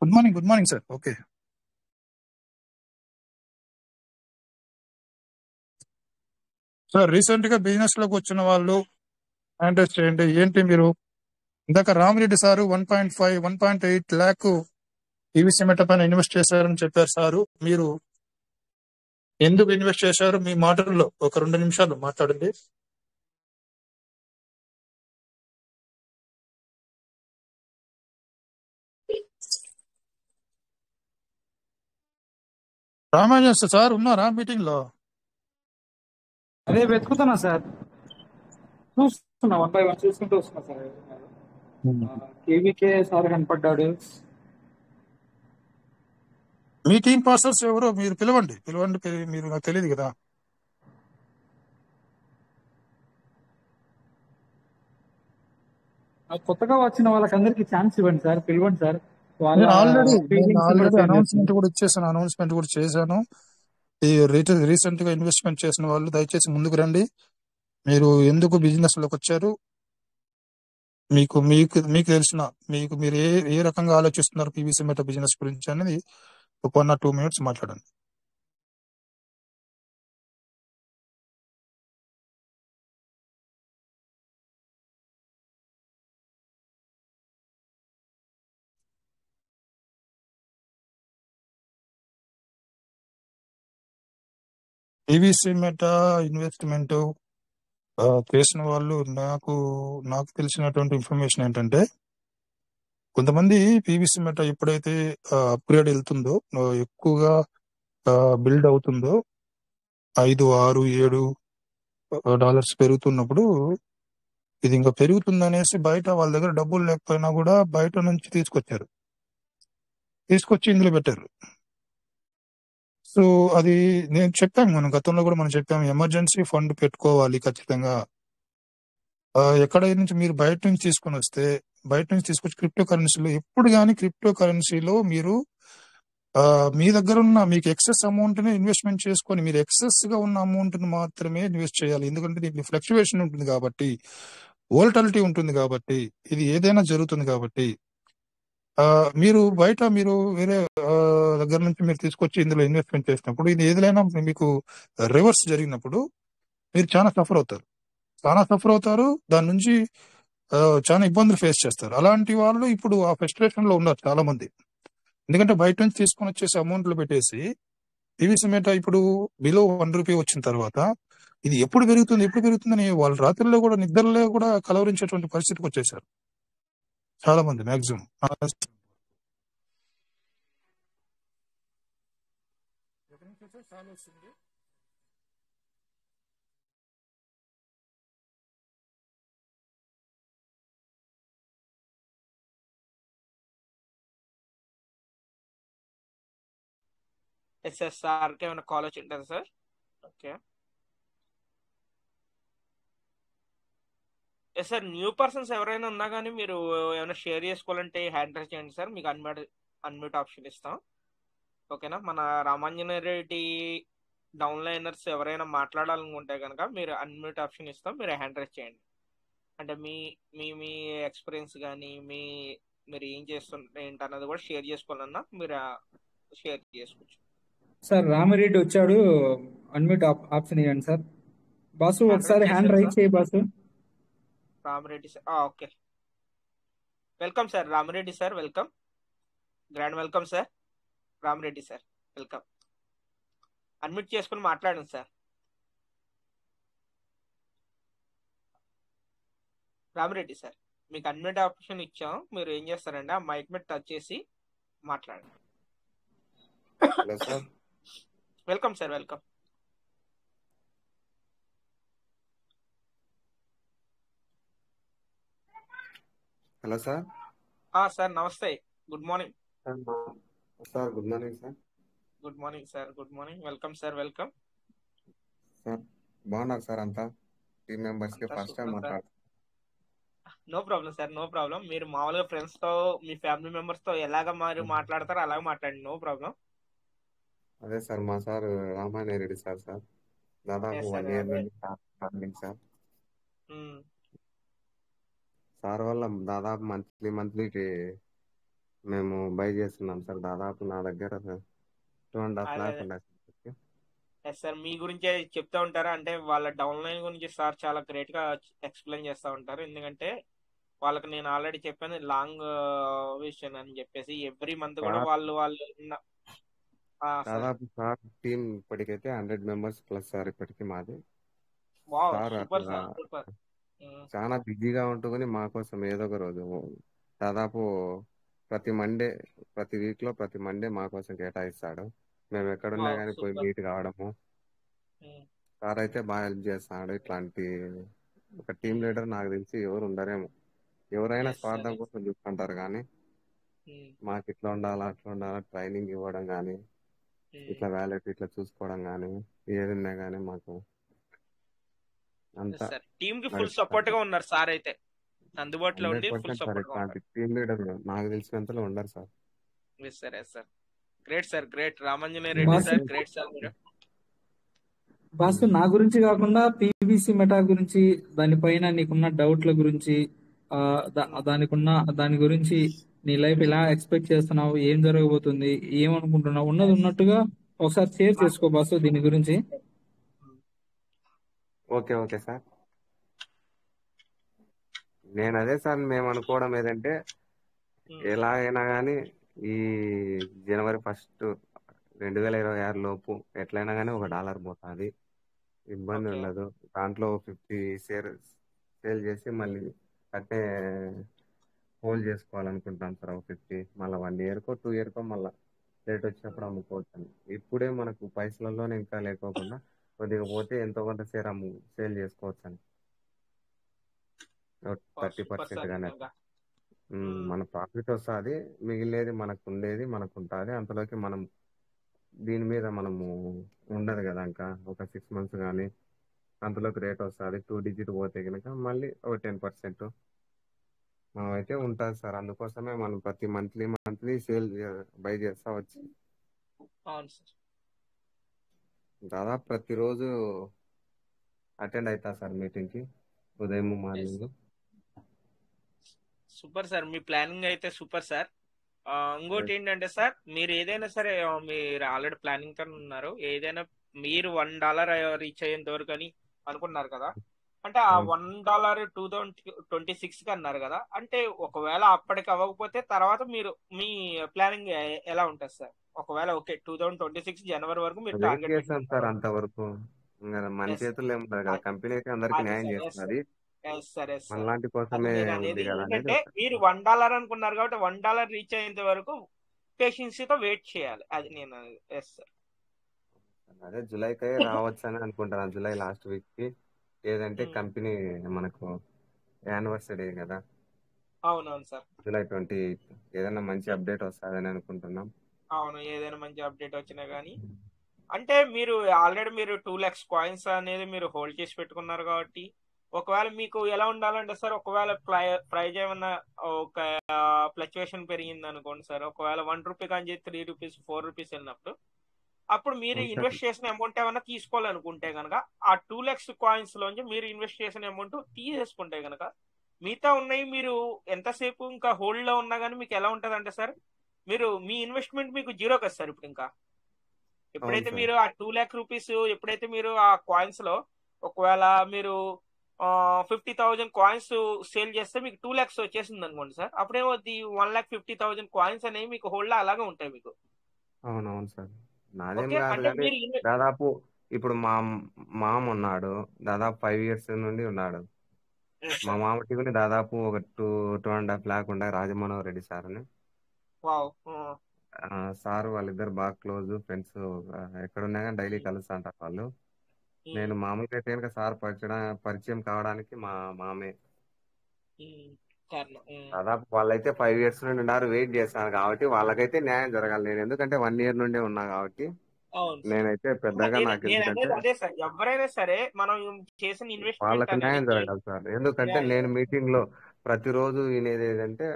Good morning sir. Okay sir, recent గా business లోకి వచ్చిన వాళ్ళు hand raise చేయండి. ఏంటి మీరు ఇందాక రామిరెడ్డి సారు 1.5 1.8 ల్యాక్ పీవీసీ మెట పైన ఇన్వెస్ట్ చేశారని చెప్పారు సారు. మీరు ఎందుకు ఇన్వెస్ట్ చేశారు మీ మాటల్లో ఒక 2 నిమిషాలు మాట్లాడండి. రామాంజన్ సార్ ఉన్నారా మీటింగ్ లో? అదే వెతుకుతున్నా సార్, చూస్తున్నా 1 by 1 చూసుకుంటూ వస్తున్నా సార్. కేవీకే సార్ కనపడ్డాడు. మీ టీం పాస్టర్స్ ఎవరో మీరు పిలవండి. మీరు నాకు తెలియదు కదా. కొత్తగా వచ్చిన వాళ్ళకందరికి ఛాన్స్ ఇవ్వండి సార్, పిలవండి సార్. వాళ్ళ నేను ఆల్రెడీ ఫీలింగ్స్ బట్టి ఏం అనౌన్స్మెంట్ చేస్తున్నారు. కూడా చేశాను. ఈ రీసెంట్ గా ఇన్వెస్ట్మెంట్ చేసిన వాళ్ళు దయచేసి ముందుకు రండి. మీరు ఎందుకు బిజినెస్ లోకి వచ్చారు, మీకు మీకు మీకు తెలిసిన మీరు ఏ రకంగా ఆలోచిస్తున్నారు పీవీసీ మెట బిజినెస్ గురించి అనేది ఒక 1 or 2 minutes మాట్లాడండి. పీవీసీ మెట ఇన్వెస్ట్మెంట్ చేసిన వాళ్ళు నాకు తెలిసినటువంటి ఇన్ఫర్మేషన్ ఏంటంటే, కొంతమంది పీవీసీ మెట ఎప్పుడైతే అప్గ్రేడ్ వెళ్తుందో, ఎక్కువగా బిల్డ్ అవుతుందో, $5, $6, $7 పెరుగుతున్నప్పుడు ఇది ఇంకా పెరుగుతుందనేసి బయట వాళ్ళ దగ్గర డబ్బులు లేకపోయినా కూడా బయట నుంచి తీసుకొచ్చి ఇందులో పెట్టారు. సో అది నేను చెప్పాను, మనం గతంలో కూడా మనం చెప్పాము, ఎమర్జెన్సీ ఫండ్ పెట్టుకోవాలి ఖచ్చితంగా. ఎక్కడ నుంచి మీరు బయట నుంచి తీసుకొచ్చి క్రిప్టో కరెన్సీలో, ఎప్పుడు కానీ క్రిప్టో కరెన్సీలో మీరు మీ దగ్గర ఉన్న మీకు ఎక్సెస్ అమౌంట్ ని ఇన్వెస్ట్మెంట్ చేసుకొని, మీరు ఎక్సెస్ గా ఉన్న అమౌంట్ ని మాత్రమే ఇన్వెస్ట్ చేయాలి. ఎందుకంటే దీనికి ఫ్లక్చువేషన్ ఉంటుంది కాబట్టి, వోల్టాలిటీ ఉంటుంది కాబట్టి, ఇది ఏదైనా జరుగుతుంది కాబట్టి, మీరు వేరే దగ్గర నుంచి మీరు తీసుకొచ్చి ఇందులో ఇన్వెస్ట్మెంట్ చేసినప్పుడు, ఇది ఏదైనా మీకు రివర్స్ జరిగినప్పుడు మీరు చాలా సఫర్ అవుతారు. దాని నుంచి చాలా ఇబ్బందులు ఫేస్ చేస్తారు. అలాంటి వాళ్ళు ఇప్పుడు ఆ ఫ్రస్ట్రేషన్ లో ఉన్నారు చాలా మంది. ఎందుకంటే బయట నుంచి తీసుకొని వచ్చేసి అమౌంట్లు పెట్టేసి పీవీసీ మెట ఇప్పుడు బిలో ₹1 వచ్చిన తర్వాత ఇది ఎప్పుడు పెరుగుతుందని వాళ్ళు రాత్రిలో కూడా నిద్రలో కూడా కలవరించేటువంటి పరిస్థితికి వచ్చేసారు చాలా మంది. మాక్సిమం ఎస్ఎస్ఆర్కి ఏమైనా కాల్ వచ్చి ఉంటుంది sir? Okay. Yes sir, new persons ఎవరైనా ఉన్నా కానీ మీరు ఏమైనా షేర్ చేసుకోవాలంటే హ్యాండ్ రైజ్ చేయండి సార్, మీకు అన్మ్యూట్ ఆప్షన్ ఇస్తాం. ఓకేనా? మన రామాంజనేరెడ్డి డౌన్లైనర్స్ ఎవరైనా మాట్లాడాలనుకుంటే కనుక మీరు అన్మ్యూట్ ఆప్షన్ ఇస్తాం, మీరు హ్యాండ్ రైజ్ చేయండి. అంటే మీ మీ మీ ఎక్స్పీరియన్స్ కానీ మీరు ఏం చేస్తుంటే ఏంటన్నది కూడా షేర్ చేసుకోవాలన్నా మీరు షేర్ చేసుకోవచ్చు. సార్ రామిరెడ్డి వచ్చాడు, అన్మ్యూట్ ఆప్షన్ ఇవ్వండి సార్. బాసు ఒకసారి హ్యాండ్ రైజ్ చేయి boss. Ramireddy sir, okay. Welcome sir Ramireddy sir, welcome, grand welcome sir Ramireddy sir, welcome. Unmute చేసుకుని మాట్లాడండి సార్. రామిరెడ్డి సార్, మీకు అన్మ్యూట్ ఆప్షన్ ఇచ్చాం, మీరు ఏం చేస్తారంటే ఆ మైక్ మీద టచ్ చేసి మాట్లాడండి. Hello sir. Welcome sir, welcome. Hello sir. Sir నమస్తే, good morning sir. Good morning sir. Good morning sir, good morning. Welcome sir, welcome sir. బాగున్నారు సార్ అంతా? టీమ్ మెంబర్స్ కి ఫస్ట్ టైం మాట్లాడుతున్నారు. No problem sir, no problem. మీరు మామూలుగా friends తో, మీ family members తో ఎలాగ మీరు మాట్లాడతారో అలాగే మాట్లాడండి, నో ప్రాబ్లం. అదే సార్, మా సార్ రామాయణరెడ్డి సార్ దాదాపు 1 year నుండి సార్. సార్ వల్ల దాదాపు మంత్లీకి మేము బై చేస్తున్నాం సార్. దాదాపు నా దగ్గర 2.5 lakhs ఉన్నాయి సార్. మీ గురించే చెప్తా ఉంటారా? అంటే వాళ్ళ డౌన్ లైన్ గురించి సార్ చాలా గ్రేట్ గా ఎక్స్ప్లెయిన్ చేస్తూ ఉంటారు. ఎందుకంటే వాళ్ళకి నేను ఆల్రెడీ చెప్పాను లాంగ్ విషన్ అని చెప్పేసి ఎవ్రీ మంత్ కూడా సార్ వాళ్ళు సార్ దాదాపు సార్ టీం ఇప్పటికైతే 100 మెంబర్స్ ప్లస్ సార్ ఇప్పటికి మాది. వావ్ సార్ సూపర్ అట్లా సార్ సూపర్. చాలా బిజీగా ఉంటుకొని మా కోసం ఏదో ఒక రోజు దాదాపు ప్రతి మండే, ప్రతి వీక్ లో ప్రతి మండే మా కోసం కేటాయిస్తాడు. మేము ఎక్కడున్నా వావ్ కానీ పోయి సూపర్. మీట్ కావడము. సార్ అయితే బాగా హెల్ప్ చేస్తాడు. ఇట్లాంటి ఒక టీం లీడర్ నాకు తెలిసి ఎవరు ఉండరేమో. ఎవరైనా ఎస్ సార్ స్వార్థం ఎస్. కోసం చూసుకుంటారు కానీ మాకు ఇట్లా ఉండాలా అట్లా ఉండాలా ట్రైనింగ్ ఇవ్వడం కానీ ఇట్లా వ్యాలెట్ ఇట్లా చూసుకోవడం కానీ ఏదున్నా కానీ మాకు అంతా సార్ టీమ్ కి ఫుల్ నడుపుతారు. సపోర్ట్ గా ఉన్నారు సార్ అయితే అందుబాటులో ఉండి ఫుల్ 100% సార్. సపోర్ట్ గా ఇట్లాంటి ఉన్నారు. టీం లీడర్ నాకు తెలిసినంతలో ఉండరు sir. Yes sir yes sir. Great sir great. Ramanjaneya Reddy sir Bhaskar great sir మీరు. భాస్కర్, నా గురించి కాకుండా పీవీసీ మెటా గురించి, దానిపైన నీకున్న డౌట్ల గురించి, దాని గురించి నీ లైఫ్ ఎలా ఎక్స్పెక్ట్ చేస్తున్నావు, ఏం జరగబోతుంది, ఏమనుకుంటున్నావు, ఉన్నది ఉన్నట్టుగా ఒకసారి షేర్ చేసుకో బాసు దీని గురించి. Okay sir. నేను అదే సార్ మేము అనుకోవడం ఏదంటే ఎలా అయినా కానీ ఈ జనవరి 1 2026 లోపు ఎట్లయినా కానీ $1 పోతుంది. ఇబ్బంది ఓకే ఉండదు. దాంట్లో 50 షేర్ సేల్ చేసి మళ్ళీ అట్టే హోల్డ్ చేసుకోవాలనుకుంటాను సార్. 50 మళ్ళీ 1 ఇయర్కో 2 ఇయర్కో మళ్ళీ రేట్ వచ్చినప్పుడు అమ్ముకోవచ్చు. ఇప్పుడే మనకు పైసలలోనే ఇంకా లేకోకుండా కొద్దిగా పోతే ఎంతో కొంత సేల్ చేసుకోవచ్చు అని సూపర్ 30% సార్ కానీ నిజంగా. మన ప్రాఫిట్ వస్తుంది. మిగిలేది మనకు ఉండేది మనకు ఉంటుంది. అంతలోకి మనం దీని మీద మనము ఉండదు కదా ఇంకా ఒక 6 months కానీ అంతలోకి రేట్ వస్తుంది. 2 digit పోతే కనుక మళ్ళీ ఒక 10% అయితే ఉంటుంది సార్. అందుకోసమే మనం ప్రతి మంత్లీ సేల్ బై చేస్తా వచ్చి అవును సార్. దాదాపు ప్రతిరోజు అటెండ్ అవుతా సార్ మీటింగ్కి ఉదయం ఎస్ మార్నింగ్. Super sir. మీ ప్లానింగ్ అయితే సూపర్ సార్. ఇంకోటి ఏంటంటే సార్ మీరు ఏదైనా సరే మీరు ఆల్రెడీ ప్లానింగ్ తో ఉన్నారు. ఏదైనా మీరు $1 రీచ్ అయ్యేంత వరకు అని అనుకున్నారు కదా. అంటే ఆ $1 2026 కి అన్నారు కదా. అంటే ఒకవేళ అప్పటికి అవ్వకపోతే తర్వాత మీరు మీ ప్లానింగ్ ఎలా ఉంటుంది సార్? ఒకవేళ ఓకే 2026 జనవరి వరకు మీరు వెయిట్ టార్గెట్ చేస్తాం సార్ పెట్టుకున్నారు. అంతవరకు. ఇంకా మన ఎస్ చేతుల్లో ఏముంటుంది కదా. కంపెనీ అయితే అందరికి అది న్యాయం సార్. ఎస్ చేస్తున్నది. Sir. Yes sir. Yes sir. మనలాంటి అది కోసమే నేను ఉంది అనేది కదా అనేది ఏంటంటే మీరు $1 అనుకున్నారు కాబట్టి $1 రీచ్ అయ్యేంత వరకు పేషెన్సీతో వెయిట్ చేయాలి. అది నేను ఎస్ సార్. అదే జూలైకే రావచ్చు అని అనుకుంటాను. జూలై లాస్ట్ వీక్ కి ఏదంటే కంపెనీ మనకు యానివర్సరీ కదా. అవునవును సార్. జూలై 28 ఏదైనా మంచి అప్డేట్ వస్తుందని అనుకుంటున్నాం. అవును ఏదైనా మంచి అప్డేట్ వచ్చినా కానీ అంటే మీరు ఆల్రెడీ మీరు 2 lakhs కాయిన్స్ అనేది మీరు హోల్డ్ చేసి పెట్టుకున్నారు కాబట్టి ఒకవేళ మీకు ఎలా ఉండాలంటే సార్ ఒకవేళ ప్రైజ్ ఏమన్నా ఒక ఫ్లక్చుయేషన్ పెరిగింది అనుకోండి సార్. ఒకవేళ ₹1 కానీ ₹3 ₹4 వెళ్ళినప్పుడు అప్పుడు మీరు అవును సార్. ఇన్వెస్ట్ చేసిన అమౌంట్ ఏమన్నా తీసుకోవాలనుకుంటే కనుక ఆ 2 lakhs కాయిన్స్ లోంచి మీరు ఇన్వెస్ట్ చేసిన అమౌంట్ తీసేసుకుంటే కనుక మిగతా ఉన్నాయి మీరు ఎంతసేపు ఇంకా హోల్డ్ లో ఉన్నా కానీ మీకు ఎలా ఉంటది అంటే సార్ మీరు మీ ఇన్వెస్ట్మెంట్ మీకు జీరో కదా సార్. ఇప్పుడు ఇంకా అవును ఎప్పుడైతే సార్. మీరు ఆ ₹2 lakh ఎప్పుడైతే మీరు ఆ కాయిన్స్ లో ఒకవేళ మీరు 50,000 కాయిన్స్ సేల్ చేస్తే మీకు 2 lakhs వచ్చేసింది అనుకోండి సార్. అప్పుడేమవుద్ది 1,50,000 కాయిన్స్ అనేవి మీకు హోల్డ్ లో అలాగే ఉంటాయి మీకు. అవునవును సార్. నాదేం ఓకే కాదు అంటే కానీ మీరు దాదాపు ఇప్పుడు మామ ఉన్నాడు. దాదాపు 5 years నుండి ఉన్నాడు. మా మామ టీవీని దాదాపు ఒక 2.5 lakh ఉండే రాజమనోహర్ రెడ్డి సార్ అని. వావ్ సార్ వాళ్ళిద్దరు బాగా క్లోజ్ ఫ్రెండ్స్. ఎక్కడున్నా కానీ డైలీ కలుస్తా ఉంటారు వాళ్ళు. నేను మామూలుగా అయితే కనుక సార్ పరిచయం కావడానికి మా మామే కారణం. దాదాపు వాళ్ళైతే 5 years నుండి ఉన్నారు. వెయిట్ చేస్తాను కాబట్టి వాళ్ళకైతే న్యాయం జరగాలి. నేను ఎందుకంటే 1 year నుండే ఉన్నా కాబట్టి అవును సార్. నేనైతే పెద్దగా నాకు నేను ఎందుకంటే అనేది అదే సార్. ఎవరైనా సరే మనం చేసిన ఇన్వెస్ట్మెంట్ వాళ్ళకి అనేది న్యాయం జరగాలి సార్. ఎందుకంటే న్యాయం నేను జరగాలి. మీటింగ్ లో ప్రతిరోజు వినేది ఏంటంటే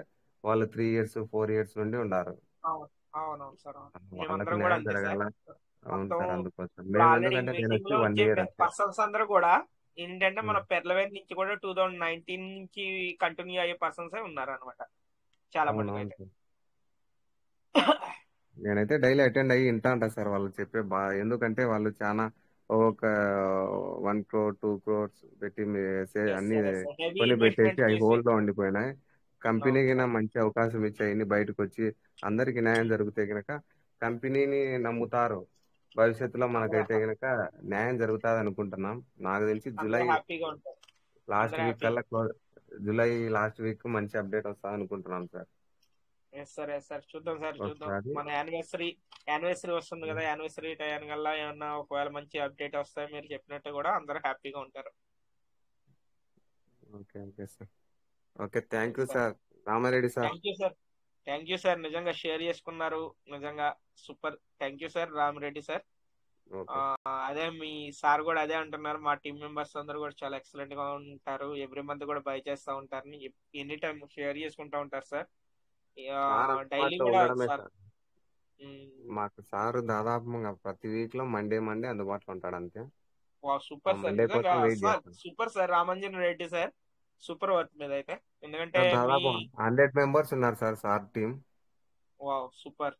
వాళ్ళు 3 years 4 years నుండి ఉన్నారు. అవును అవునవును సార్. అవును. వాళ్ళకి మేమందరం కూడా న్యాయం అంతే సార్. జరగాల. అవును మొత్తం సార్. అందుకోసం ఇప్పుడు మేము ఆల్రెడీ ఎందుకంటే నేను మీటింగ్ వచ్చి లో 1 వచ్చే year అంతే. పర్సన్స్ అందరూ కూడా ఏంటంటే మన పెర్లవేర్ నుంచి కూడా 2019 నుంచి కంటిన్యూ అయ్యే పర్సన్స్ ఉన్నారు అనమాట చాలా మటుకు అవునవును అయితే. సార్. నేనైతే డైలీ అటెండ్ అయ్యి వింటా ఉంటా సార్ వాళ్ళు చెప్పే ఎందుకంటే వాళ్ళు చాలా ఒక 1 crore 2 crores పెట్టి అన్ని హెవీ కొని పెట్టేసి ఇన్వెస్ట్మెంట్ అవి చేసి హోల్డ్ లో ఉండిపోయినాయి. కంపెనీకి అవును మంచి అవకాశం ఇచ్చి అవన్నీ బయటకు వచ్చి అందరికి న్యాయం జరిగితే గనక కంపెనీని నమ్ముతారు. భవిష్యత్తులో మనకైతే అందరూ గనక న్యాయం జరుగుతుంది అనుకుంటున్నాం. నాకు తెలిసి అందరూ హ్యాపీగా ఉంటారు. లాస్ట్ అందరూ వీక్ హ్యాపీగా కల్లా జూలై లాస్ట్ వీక్ మంచి అప్డేట్ వస్తుంది అనుకుంటున్నాం సార్. ఎస్ సార్ చూద్దాం సార్ చూద్దాం. ఒకసారి మన యానివర్సరీ వస్తుంది కదా, యానివర్సరీ టైం కల్లా ఏమన్నా ఒకవేళ మంచి అప్డేట్ వస్తాయి మీరు చెప్పినట్టు కూడా అందరూ హ్యాపీగా ఉంటారు. Okay sir. Okay thank you sir Ramareddy sir. Thank you sir నిజంగా షేర్ చేసుకున్నారు. నిజంగా super. Thank you sir Ramireddy sir. అదే మీ సార్ కూడా అదే అంటున్నారు, మా టీం మెంబర్స్ అందరూ కూడా చాలా ఎక్సలెంట్ గా ఉంటారు, ఎవ్రీ మంత్ కూడా బై చేస్తూ ఉంటారు, ఎనీ టైం షేర్ చేసుకుంటా ఉంటారు సార్. డైలీ కూడా సార్ మాకు సార్ దాదాపు ప్రతి వీక్ లో మండే అందుబాటులో ఉంటాడు అంతే. సూపర్ సార్ మండే కోసం వెయిట్ చేస్తాం. Super sir Ramanjan Reddy sir, super work మీద అయితే. ఎందుకంటే దాదాపు 100 members ఉన్నారు సార్ టీం. సూపర్.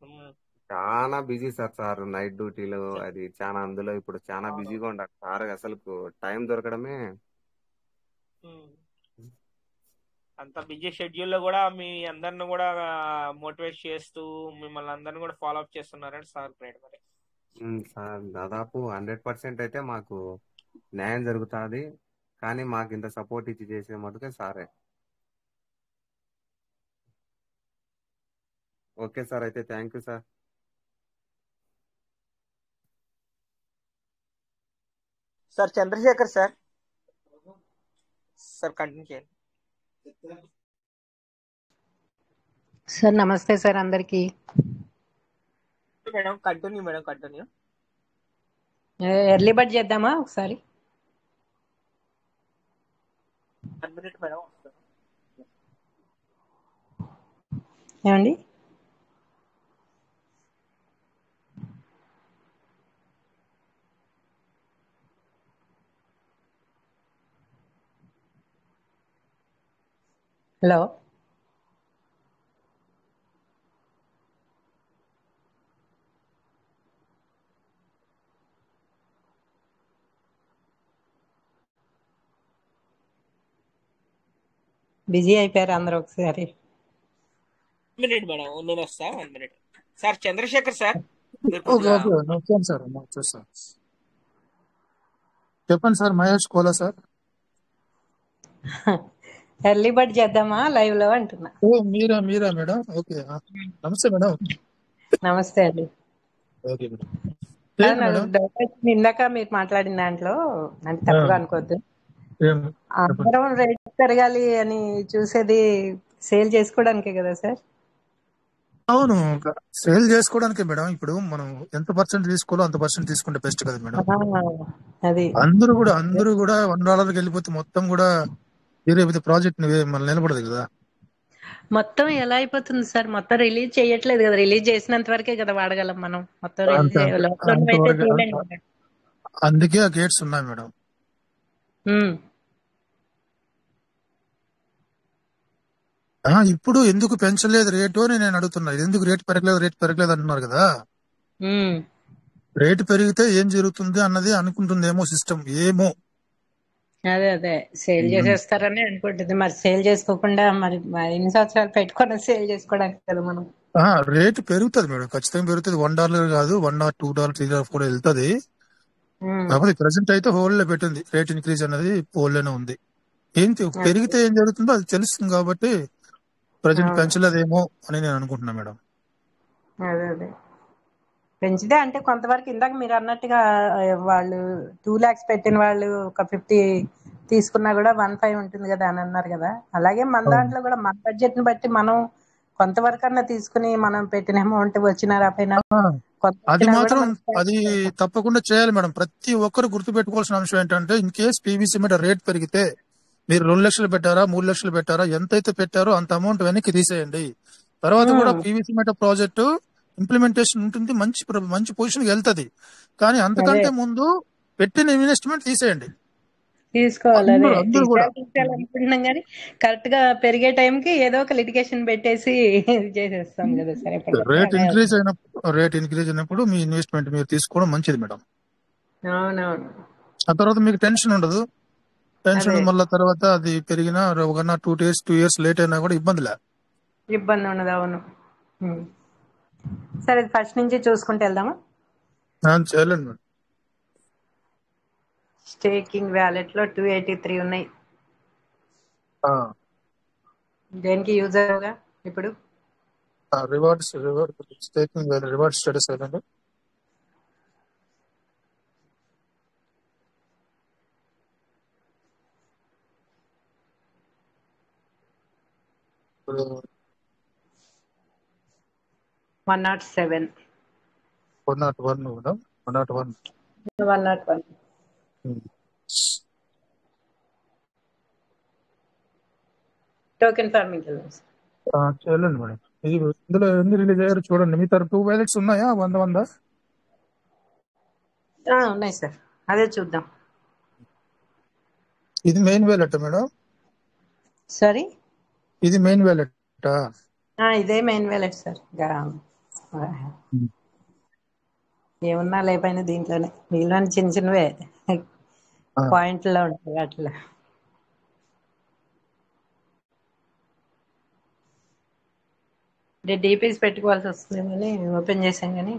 చాలా బిజీ సార్ నైట్ డ్యూటీలు అది చాలా, అందులో ఇప్పుడు చాలా బిజీగా ఉంటారు సార్. అసలు టైం దొరకడమే అంత బిజీ షెడ్యూల్ లో కూడా మీ అందరిని కూడా మోటివేట్ చేస్తూ మిమ్మల్ని అందరిని కూడా ఫాలో అప్ చేస్తున్నారంటే సార్ గ్రేట్. మరి సార్ దాదాపు 100% అయితే మాకు న్యాయం జరుగుతుంది, కానీ మాకు ఇంత సపోర్ట్ ఇచ్చి చేసే మటుకే సారే. ఓకే సార్, అయితే thank you sir. Sir Chandrasekhar sir continue చేయండి సార్. నమస్తే సార్ అందరికి. Madam continue. ఎర్లీ బర్డ్ చేద్దామా ఒకసారి? మేడం ఏమండి? హలో బిజీ అయిపోయారు అందరు ఒకసారి. మినిట్ మేడం, నేను వస్తా 1 minute. సార్ చంద్రశేఖర్ సార్ చెప్పండి sir. Mahesh Kola sir. Early bird చేద్దామా లైవ్ లో అంటున్నా. మీరా మేడం? ఓకే, నమస్తే మేడం. నమస్తే అండి. Okay madam. ఇందాక మీరు మాట్లాడిన దాంట్లో అంటే తప్పుగా అనుకోవద్దు, అందరం రేట్ పెరగాలి అని చూసేది సేల్ చేసుకోవడానికే కదా సార్? అవును, సేల్ చేసుకోవడానికే మేడం. ఇప్పుడు మనం ఎంత పర్సెంట్ తీసుకోవాలో అంత పర్సెంట్ తీసుకుంటే బెస్ట్ కదా మేడం. అది అందరూ కూడా $1 వెళ్ళిపోతే మొత్తం కూడా వేరే ప్రాజెక్ట్ మన నిలబడదు కదా. మొత్తం ఎలా అయిపోతుంది సార్? మొత్తం రిలీజ్ చేయట్లేదు కదా, రిలీజ్ చేసినంత వరకే కదా వాడగలం మనం. మొత్తం రిలీజ్ అందుకే ఆ గేట్స్ ఉన్నాయి మేడం. ఇప్పుడు ఎందుకు పెంచలేదు రేటు అని నేను అడుగుతున్నా. ఎందుకు రేటు పెరగలేదు అంటున్నారు కదా. రేటు పెరిగితే ఏం జరుగుతుంది అన్నది అనుకుంటుందేమో సిస్టమ్, ఏమో. అదే సేల్ చేసేస్తారని అనుకుంటుంది. మరి సేల్ చేసుకోకుండా మరి ఎన్ని సంవత్సరాలు పెట్టుకుని సేల్ చేసుకోవడానికి కదా మనం. రేటు పెరుగుతుంది మేడం, ఖచ్చితంగా పెరుగుతుంది. $1 కాదు, $1 $2 $3 కూడా వెళ్తుంది. కాకపోతే ప్రెసెంట్ అయితే హోల్డ్ లో పెట్టింది. రేట్ ఇంక్రీజ్ అనేది హోల్డ్ లోనే ఉంది. పెరిగితే ఏం జరుగుతుందో అది తెలుస్తుంది కాబట్టి ప్రజెంట్ పెంచలేదేమో అని నేను అనుకుంటున్నా మేడం. అదే పెంచితే అంటే కొంతవరకు ఇందాక మీరు అన్నట్టుగా వాళ్ళు 2 lakhs పెట్టిన వాళ్ళు ఒక 50 తీసుకున్నా కూడా 1.5 ఉంటుంది కదా అని అన్నారు కదా. అలాగే మన దాంట్లో కూడా మన బడ్జెట్ ని బట్టి మనం కొంతవరకు అన్నా తీసుకుని మనం పెట్టిన అమౌంట్ వచ్చిన రాపోయినా అది మాత్రం అది తప్పకుండా చేయాలి మేడం. ప్రతి ఒక్కరు గుర్తు పెట్టుకోవాల్సిన అంశం ఏంటంటే, ఇన్ కేస్ పీవీసీ మీద రేట్ పెరిగితే మీరు 2 లక్షలు పెట్టారా 3 లక్షలు పెట్టారా, ఎంతైతే పెట్టారో అంత అమౌంట్ వెనక్కి తీసేయండి. తర్వాత కూడా పీవీసీ మీద ప్రాజెక్టు ఇంప్లిమెంటేషన్ ఉంటుంది, మంచి పొజిషన్ వెళ్తుంది. కానీ అంతకంటే ముందు పెట్టిన ఇన్వెస్ట్మెంట్ తీసేయండి. తీసుకోవాలి. అనుకుంటున్నాం కానీ కరెక్ట్ గా పెరిగే టైంకి ఏదో ఒక లిటిగేషన్ పెట్టేసి చేసేస్తాం కదా. సరే, రేట్ ఇంక్రీజ్ అయినప్పుడు మీ ఇన్వెస్ట్మెంట్ మీరు తీసుకోవడం మంచిది మేడం. అవునవును. ఆ తర్వాత మీకు టెన్షన్ ఉండదు. టెన్షన్ అదే మళ్ళీ తర్వాత అది పెరిగినా ఒక 2 years లేట్ అయినా కూడా ఇబ్బంది లే. ఇబ్బంది ఉండదు. అవును. ఉమ్. సరే ఫస్ట్ నుంచి చూసుకుంటూ వెళ్దామా. చేయలేండి మేడం. స్టేకింగ్ వ్యాలెట్ లో 283 ఉన్నాయి. దేనికి యూజ్ అయ్యోగా ఇప్పుడు. రివార్డ్ స్టేకింగ్ రివార్డ్ స్టేటస్ ఏదండి? ఇప్పుడు 107. 101 మేడం. 101. 101. టోకెన్ ఫార్మింగ్ వెళ్దాం సార్. చేయలేండి మేడం. ఇది ఇందులో ఎన్ని రిలీజ్ అయ్యారు చూడండి. మీ తరఫు 2 వ్యాలెట్స్ ఉన్నాయా? 100 ఉన్నాయి సార్, అదే చూద్దాం. ఇది మెయిన్ వ్యాలెట్ మేడం. సారీ, ఇది మెయిన్ వ్యాలెట్. ఇదే మెయిన్ వ్యాలెట్ సార్. ఏమున్నా లేకపోయినా దీంట్లోనే మిగిలిన చిన్న చిన్నవే పాయింట్లో ఉంటాయి అట్లా. డీపీస్ పెట్టుకోవాల్సి వస్తుంది కానీ ఓపెన్ చేసాం కానీ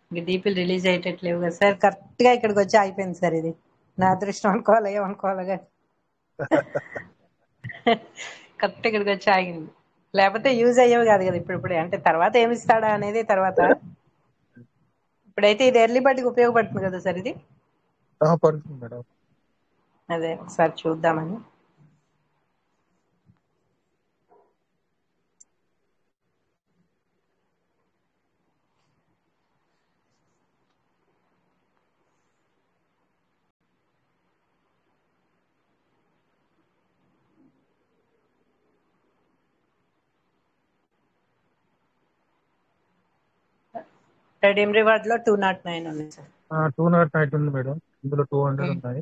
ఇంకా డీపీలు రిలీజ్ అయ్యేటట్లేవు కదా సార్. కరెక్ట్గా ఇక్కడికి వచ్చి ఆగిపోయింది సార్. ఇది నా అదృష్టం అనుకోవాలా ఏమనుకోవాలా కానీ కరెక్ట్ ఇక్కడికి వచ్చి ఆగింది. లేకపోతే యూజ్ అయ్యేవి కాదు కదా ఇప్పుడే. అంటే తర్వాత ఏమి ఇస్తాడా అనేది తర్వాత. ఇప్పుడైతే ఇది ఎర్లీ బర్డ్కి ఉపయోగపడుతుంది కదా సార్ ఇది. పడుతుంది మేడం. అదే ఒకసారి చూద్దామని. రెడీమ్ రివార్డ్ లో 209 ఉంది సార్. 209 ఉంది మేడం. ఇందులో 200 ఉన్నాయి.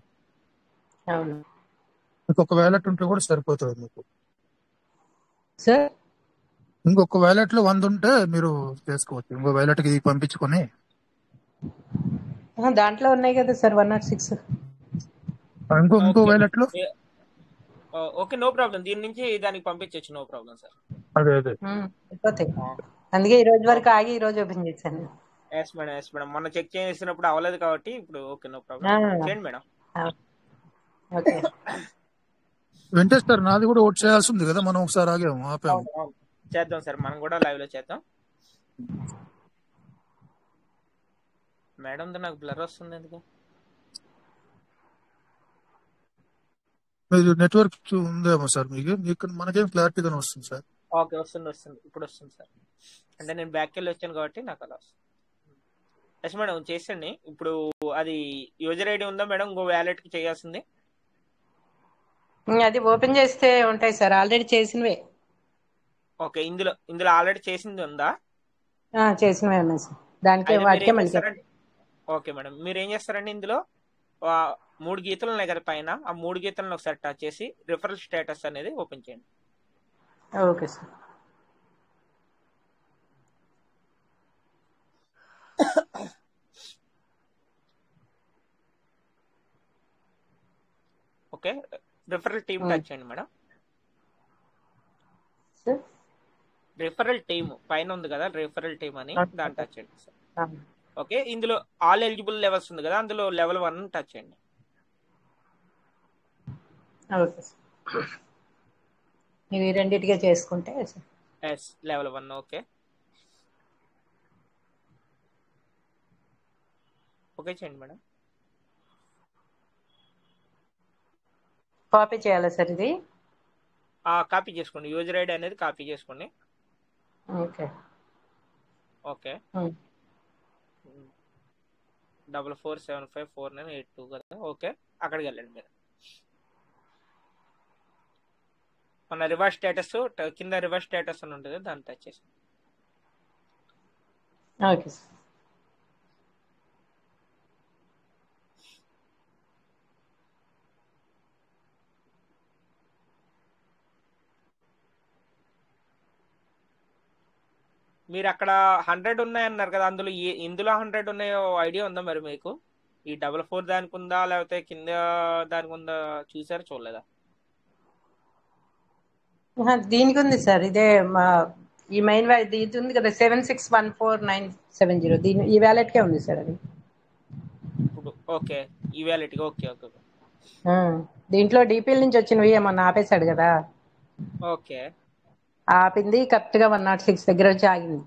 అవును ఇంకొక వ్యాలెట్ ఉంటే కూడా సరిపోతుంది మీకు. సార్. ఇంకొక వ్యాలెట్ లో 100 ఉంటే మీరు చేసుకోవచ్చు. ఇంకో వ్యాలెట్ కి పంపించుకొని. దాంట్లో ఉన్నాయి కదా సార్ 106. ఇంకో వ్యాలెట్ లో ఓకే, నో ప్రాబ్లం. దీని నుంచి దానికి పంపించచ్చు, నో ప్రాబ్లం సార్. అదే అయిపోతాయి. అందుకే ఈ రోజు వరకు ఆగి ఈ రోజు ఓపెన్ చేశాను. Yes madam, yes madam. మొన్న చెక్ చేసినప్పుడు అవ్వలేదు కాబట్టి ఇప్పుడు ఓకే, నో ప్రాబ్లం. చేయండి మేడం. ఓకే వెంకటేష్ సార్, నాది కూడా ఓట్ చేయాల్సి ఉంది కదా. మనం ఒకసారి ఆపాము. చేద్దాం సార్, మనం కూడా లైవ్ లో చేద్దాం. మేడం నాకు బ్లర్ వస్తుంది ఎందుకు? మీరు నెట్వర్క్ ఉందేమో సార్ మీకు మనకేం క్లారిటీగానే వస్తుంది సార్. ఓకే, వస్తుంది ఇప్పుడు వస్తుంది సార్. అంటే నేను బ్యాక్ వెళ్ళి వచ్చాను కాబట్టి నాకు అలా వస్తుంది. ఎస్ మేడం, చేసండి. ఇప్పుడు అది యూజర్ ఐడి ఉందా మేడం ఇంకో వ్యాలెట్ కి చేయాల్సింది? అది ఓపెన్ చేస్తే ఉంటాయి సార్, ఆల్రెడీ చేసినవే. ఓకే, ఇందులో ఆల్రెడీ చేసింది ఉందా? చేసినవే ఉన్నాయి సార్. దానికే వాటికే మళ్ళీ. ఓకే మేడం, మీరు ఏం చేస్తారండి, ఇందులో 3 గీతలు ఉన్నాయి కదా పైన, ఆ 3 గీతలను ఒకసారి టచ్ చేసి రిఫరల్ స్టేటస్ అనేది ఓపెన్ చేయండి. Okay sir. Okay, referral team touch చేయండి మేడం. రిఫరల్ టీమ్ పైన ఉంది కదా, రిఫరల్ టీమ్ అని, దాన్ని టచ్ చేయండి సార్. ఓకే, ఇందులో ఆల్ ఎలిజిబుల్ లెవెల్స్ ఉంది కదా, అందులో లెవెల్ 1 టచ్ చేయండి. ఓకే సార్, ఇవి రెండింటిగా చేసుకుంటే ఎస్, లెవెల్ 1. ఓకే ఓకే చేయండి మేడం. కాపీ చేయాలా సార్ ఇది? కాపీ చేసుకోండి, యూజర్ ఐడి అనేది కాపీ చేసుకోండి. ఓకే ఓకే 44754982 కదా. ఓకే, అక్కడికి వెళ్ళండి మీరు. మన రివర్స్ స్టేటస్ కింద రివర్స్ స్టేటస్ అని ఉంటుంది, దాన్ని టచ్ చేసి. Okay sir. మీరు అక్కడ 100 ఉన్నాయన్నారు కదా, ఇందులో 100 ఉన్నాయో ఐడియా ఉందా మరి మీకు? ఈ 44 దానికి ఉందా లేకపోతే కింద దానికి ఉందా చూసారా చూడలేదా? దీనికి ఉంది సార్, ఇదే మా ఈ మెయిన్ ఇది ఉంది కదా 76149770, దీని ఈ వ్యాలెట్కే ఉంది సార్ అది. ఇప్పుడు ఓకే ఈవాలిటీగా ఓకే ఓకే ఆ, దీంట్లో డిపిఎల్ నుంచి వచ్చినవి ఏమన్నా ఆపేశాడు కదా, ఓకే ఆపింది కరెక్ట్ గా 106 దగ్గర వచ్చి ఆగింది.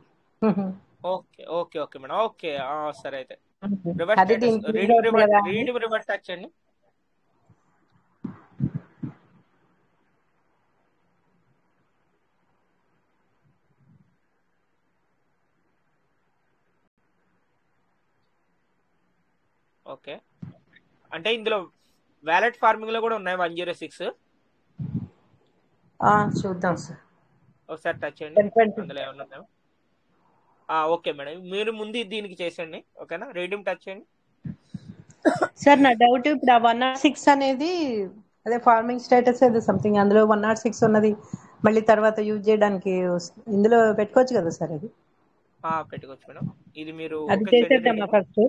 Okay okay okay madam okay సరే అయితే రివర్స్ అది స్టేటస్ దీనికి యూజ్ అవుతుంది కదా అని. రీడింగ్ రివర్స్ టచ్ అండి. ఓకే అంటే ఇందులో వ్యాలెట్ ఫార్మింగ్ లో కూడా ఉన్నాయి 106. చూద్దాం సార్. ఒకసారి టచ్ చేయండి 1020. అందులో ఏమన్నా ఉన్నాయో. ఓకే మేడం మీరు ముందు దీనికి చేసండి ఓకేనా, రీడింగ్ టచ్ చేయండి. సార్ నా డౌట్, ఇప్పుడు ఆ 106 అనేది అదే ఫార్మింగ్ స్టేటస్ ఏదో సంథింగ్, అందులో 106 ఉన్నది మళ్ళీ తర్వాత యూజ్ చేయడానికి ఇందులో పెట్టుకోవచ్చు కదా సార్ అది? పెట్టుకోవచ్చు మేడం. ఇది మీరు అది ఓకే చేయండి చేసేద్దామా రీడింగ్. ఫస్ట్?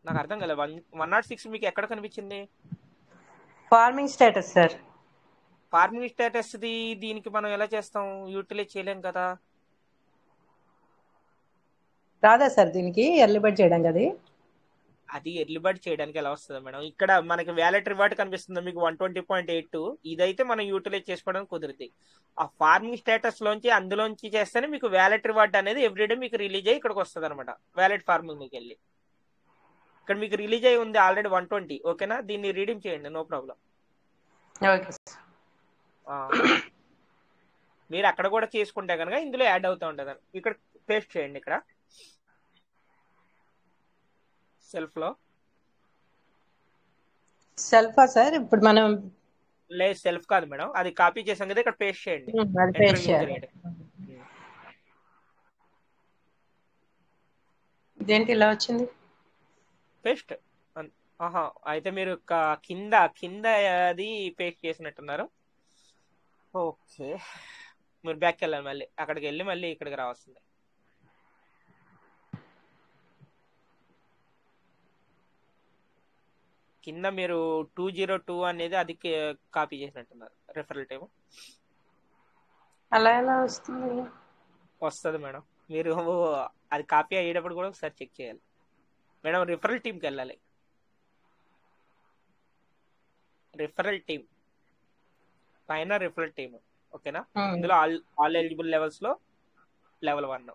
నాకు అర్థం కాలేదు 106 మీకు ఎక్కడ కనిపించింది? Farming status sir. Farming status the దీనికి మనం ఎలా చేస్తాం, యూటిలైజ్ చేయలేం కదా. రాదా సార్ దీనికి ఎర్లీ బర్డ్ చేయడానికి? అది ఎర్లీ బర్డ్ చేయడానికి ఎలా వస్తుంది మేడం? ఇక్కడ మనకి వ్యాలెట్ రివార్డ్ కనిపిస్తుంది మీకు 120.82, ఇదైతే మనం యూటిలైజ్ చేసుకోవడానికి కుదురుతుంది. ఆ ఫార్మింగ్ స్టేటస్ లోంచి అందులోంచి చేస్తేనే మీకు వ్యాలెట్ రివార్డ్ అనేది ఎవ్రీడే మీకు రిలీజ్ అయ్యి ఇక్కడికి వస్తుంది అనమాట. వ్యాలెట్ ఫార్మింగ్ మీకు వెళ్ళి ఇక్కడ మీకు రిలీజ్ అయ్యి ఉంది ఆల్రెడీ 120 ఓకేనా, దీన్ని రీడింగ్ చేయండి నో ప్రాబ్లం. Okay sir. మీరు అక్కడ కూడా చేసుకుంటే కనుక ఇందులో యాడ్ అవుతూ ఉంటుంది. ఇక్కడ పేస్ట్ చేయండి, ఇక్కడ సెల్ఫ్ లో. సెల్ఫా సార్? ఇప్పుడు మనం లేదు సెల్ఫ్ కాదు మేడం, అది కాపీ చేసాం కదా, ఇక్కడ పేస్ట్ చేయండి. అది పేస్ట్ చేయాలి. ఇదేంటి ఇలా వచ్చింది? పేస్ట్ అయితే మీరు కింద కింద అది పేస్ట్ చేసినట్టున్నారు. ఓకే మీరు బ్యాక్ వెళ్ళాలి, మళ్ళీ అక్కడికి వెళ్ళి మళ్ళీ ఇక్కడికి రావాల్సిందే. కింద మీరు 202 అనేది అది కాపీ చేసినట్టున్నారు రెఫరల్ టైం. అలా ఎలా వస్తుంది? వస్తుంది మేడం, మీరు అది కాపీ అయ్యేటప్పుడు కూడా ఒకసారి చెక్ చేయాలి మేడం. రిఫరల్ టీమ్కి వెళ్ళాలి, రిఫరల్ టీమ్ పైన రిఫరల్ టీమ్ ఓకేనా. ఇందులో ఆల్ ఎలిజిబుల్ లెవెల్స్ లో లెవెల్ 1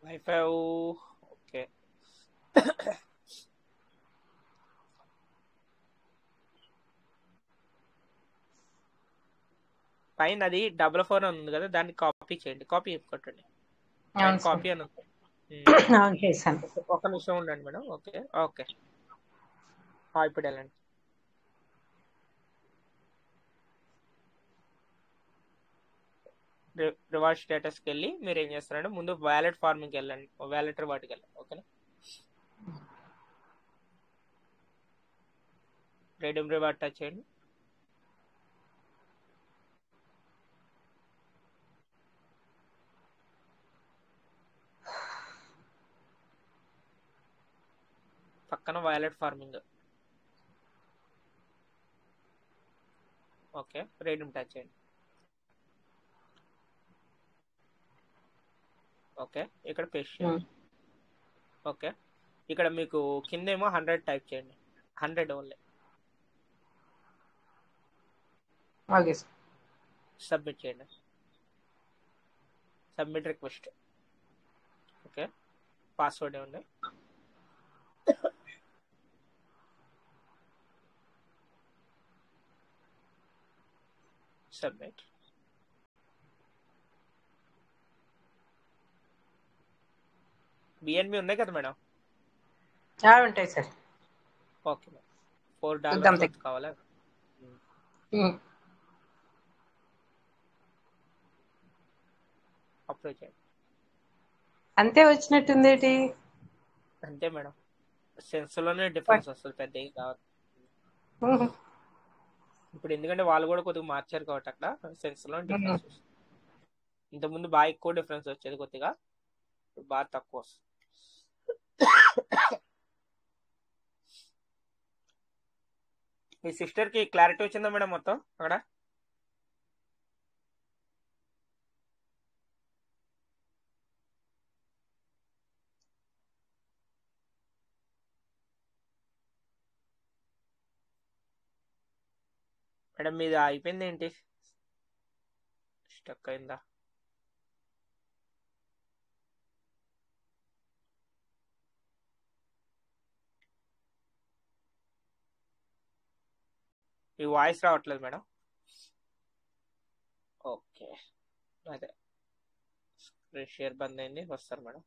వైఫై ఓకే. పైన అది 44 అని ఉంది కదా, దాన్ని కాపీ చేయండి, కాపీ కొట్టండి, కాపీ అని ఉంది. ఒక నిమిషం ఉండండి మేడం. ఓకే ఓకే ఇప్పుడు వెళ్ళండి. రివార్డ్ స్టేటస్కి వెళ్ళి మీరు ఏం చేస్తారంటే ముందు వ్యాలెట్ ఫార్మింగ్కి వెళ్ళండి, వ్యాలెట్ రివార్డ్కి వెళ్ళండి ఓకేనా. రీడీమ్ రివార్డ్ టచ్ చేయండి. పక్కన wallet farming okay, redeem touch చేయండి. ఓకే ఇక్కడ పేస్ట్ చేయండి. ఓకే ఇక్కడ మీకు కిందేమో 100 టైప్ చేయండి, 100 ఓన్లీ. సబ్మిట్ చేయండి, సబ్మిట్ రిక్వెస్ట్. ఓకే పాస్వర్డ్ ఏముంది, సబ్మిట్. బిఎన్బి ఉన్నాయి కదా మేడం? ఉంటాయి సార్. ఓకే $4 కావాలా? అప్లై చేయండి. అంతే వచ్చినట్టుంది. అంతే మేడం, సెన్స్ లోనే డిఫరెన్స్ వస్తుంది, పెద్ద ఏం కావాలి. ఇప్పుడు ఎందుకంటే వాళ్ళు కూడా కొద్దిగా మార్చారు కాబట్టి అక్కడ సెన్స్ లో డిఫరెన్స్ వస్తుంది. ఇంతకుముందు బాగా ఎక్కువ డిఫరెన్స్ వచ్చేది కొద్దిగా, ఇప్పుడు బాగా తక్కువ వస్తుంది. మీ సిస్టర్ కి క్లారిటీ వచ్చిందా మేడం మొత్తం అక్కడ? మేడం మీది అయిపోయింది ఏంటి, స్టక్ అయిందా? మీ వాయిస్ రావట్లేదు మేడం. ఓకే, అదే స్క్రీన్ షేర్ బంద్ అయింది, వస్తారు మేడం.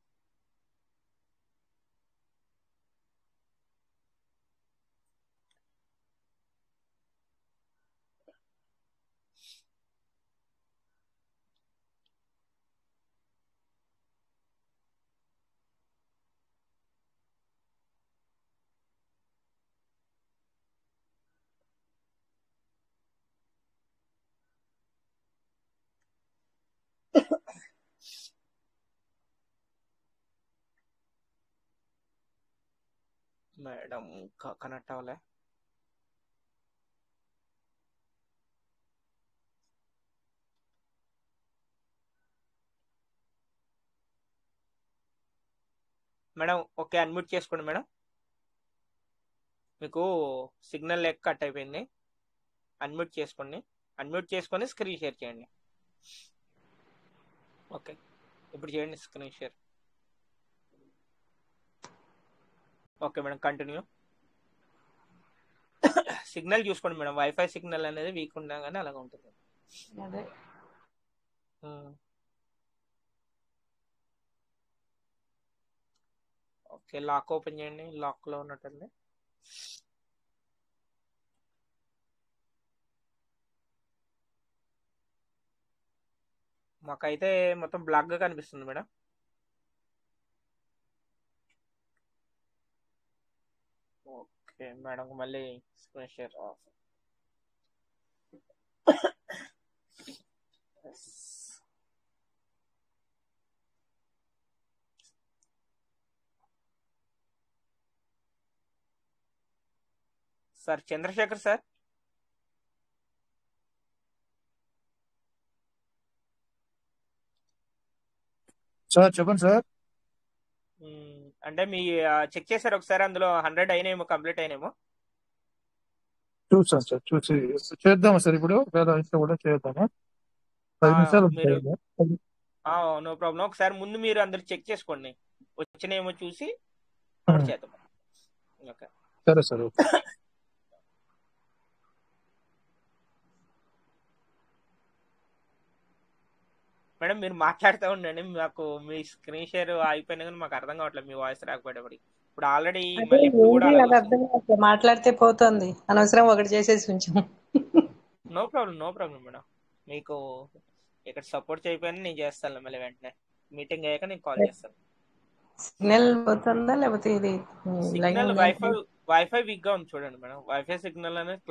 మేడం ఇంకా కనెక్ట్ అవ్వలే. మేడం ఓకే, అన్మ్యూట్ చేసుకోండి మేడం. మీకు సిగ్నల్ లెక్క కట్ అయిపోయింది, అన్మ్యూట్ చేసుకోండి. అన్మ్యూట్ చేసుకొని స్క్రీన్ షేర్ చేయండి. ఓకే, ఇప్పుడు చేయండి screen share. Okay madam, continue. Signal చూసుకోండి మేడం, వైఫై సిగ్నల్ అనేది వీక్ ఉండగానే అలాగ ఉంటుంది. అదే ఓకే, లాక్ ఓపెన్ చేయండి, లాక్ లో ఉన్నట్టుంది. మాకైతే మొత్తం బ్లాక్ గా కనిపిస్తుంది మేడం. ఓకే మేడం, మళ్ళీ screen share off. Sir Chandrasekhar sir, sir చెప్పండి సార్. అంటే మీ చెక్ చేశారు ఒకసారి, అందులో 100 అయినేమో, కంప్లీట్ అయినేమో. చూసాను సార్, చూసి చేద్దామా సార్ ఇప్పుడు, లేదా ఇంట్లో కూడా చేద్దామా? 10 నిమిషాలు మీరు ఉంటాయి. No problem. ఒకసారి ముందు మీరు అందరు చెక్ చేసుకోండి, వచ్చినేమో చూసి అప్పుడు చేద్దాం. ఓకే సరే సార్. ఓకే మేడం మీరు మాట్లాడుతూ ఉండండి, మాకు మీ స్క్రీన్ షేర్ అయిపోయినా కానీ మాకు అర్థం కావట్లేదు, మీ వాయిస్ రాకపోయేటప్పటికి. ఇప్పుడు ఆల్రెడీ అదే మళ్ళీ ఇప్పుడు కూడా ఏంటి అలాగే అది వస్తుంది. అర్థం కావట్లేదు. మాట్లాడితే పోతుంది, అనవసరం ఒకటి చేసేసి ఉంచాం. నో ప్రాబ్లం మేడం, మీకు ఇక్కడ సపోర్ట్ చేయకపోయినా నేను చేస్తాను మళ్ళీ వెంటనే. మీటింగ్ అయ్యాక నేను కాల్ చేస్తాను. సిగ్నల్ పోతుందా లేకపోతే ఇది లైన్ సిగ్నల్ వైఫై వీక్ గా ఉంది చూడండి మేడం. వైఫై సిగ్నల్ అనేది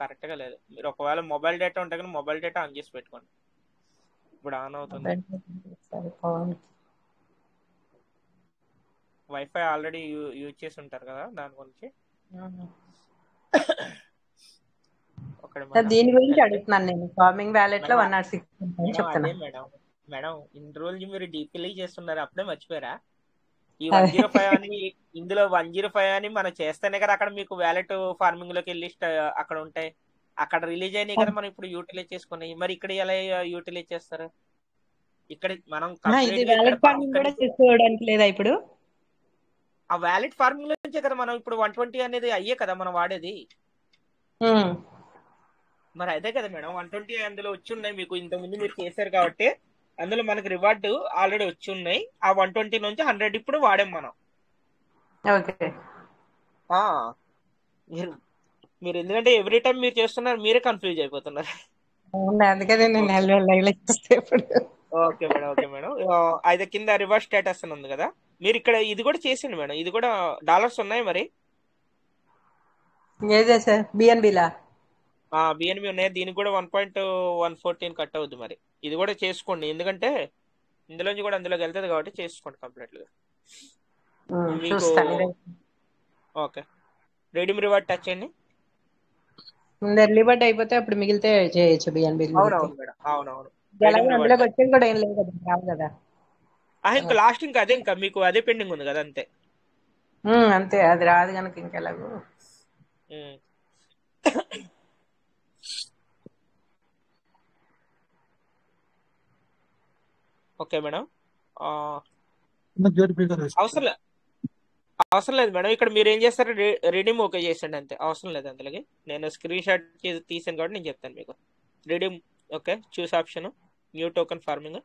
కరెక్ట్ గా లేదు. మీరు ఒకవేళ మొబైల్ డేటా ఉంటే కానీ మొబైల్ డేటా ఆన్ చేసి పెట్టుకోండి, ఇప్పుడు ఆన్ అవుతుంది. వైఫై ఆల్రెడీ యూజ్ చేసి ఉంటారు కదా, దాని గురించి. దీని గురించి అడుగుతున్నాను నేను. ఫార్మింగ్ వ్యాలెట్ లో 106 చెప్తున్నా. అదే మేడం ఇన్ని రోజులు మీరు డీపీలీ చేస్తున్నారు, అప్పుడే మర్చిపోయారా? ఈ 105 అని, ఇందులో 105 అని మనం చేస్తేనే కదా అక్కడ మీకు వ్యాలెట్ ఫార్మింగ్ లోకి వెళ్ళి అక్కడ ఉంటాయి, అక్కడ రిలీజ్ అయినాయి కదా మనం ఇప్పుడు యూటిలైజ్ చేసుకున్నాయి. మరి ఇక్కడ ఎలా యూటిలైజ్ చేస్తారు? ఇక్కడ మనం చేసుకోవడానికి లేదా ఇప్పుడు? ఆ వ్యాలెట్ ఫార్మింగ్ నుంచే కదా మనం ఇప్పుడు 120 అనేది అయ్యే కదా మనం వాడేది. మరి అదే కదా మేడం, 120 అందులో వచ్చి ఉన్నాయి మీకు, ఇంతకుముందు మీరు చేశారు కాబట్టి అందులో మనకి రివార్డు ఆల్రెడీ వచ్చి ఉన్నాయి. ఆ 120 నుంచి 100 ఇప్పుడు వాడాం మనం. మీరు ఎందుకంటే ఎవ్రీ టైం మీరు చేస్తున్నారు, మీరే కన్ఫ్యూజ్ అయిపోతున్నారు. ఓకే మేడం అయితే కింద రివర్స్ స్టేటస్ అని ఉంది కదా, మీరు ఇక్కడ ఇది కూడా చేసిండు మేడం. ఇది కూడా డాలర్స్ ఉన్నాయి మరి. ఏదే సార్ బిఎన్బిలా? బిఎన్బి ఉన్నాయి, దీనికి కూడా 1.114 కట్ అవుద్ది. మరి ఇది కూడా చేసుకోండి, ఎందుకంటే ఇందులోంచి కూడా అందులోకి వెళ్తుంది కాబట్టి చేసుకోండి కంప్లీట్గా. మీకు చూస్తాను ఇదే. ఓకే, రెడీమ్ రివార్డ్ టచ్ చేయండి. ఎర్లీ బర్డ్ అయిపోతే అప్పుడు మిగిలితే చేయొచ్చు బిఎన్బి మిగిలితే. అవునవును మేడం, అవునవును. ఎలాగో రెడీమ్ రివార్డ్ అందులోకి టచ్ వచ్చేది కూడా ఏం లేదు కదా, రావు కదా. ఇంకా లాస్ట్ ఇంకా అదే, ఇంకా మీకు అదే పెండింగ్ ఉంది కదా, అంతే. అంతే, అది రాదు కనుక ఇంకెలాగో. ఉమ్. ఓకే మేడం, అవసరం లేదు మేడం. ఇక్కడ మీరు ఏం చేస్తారు, రెడీమ్ ఓకే చేసండి అంతే, అవసరం లేదు అందులోకి. నేను స్క్రీన్ షాట్ తీసాను కాబట్టి నేను చెప్తాను మీకు. Redeem okay, choose option, new token farming.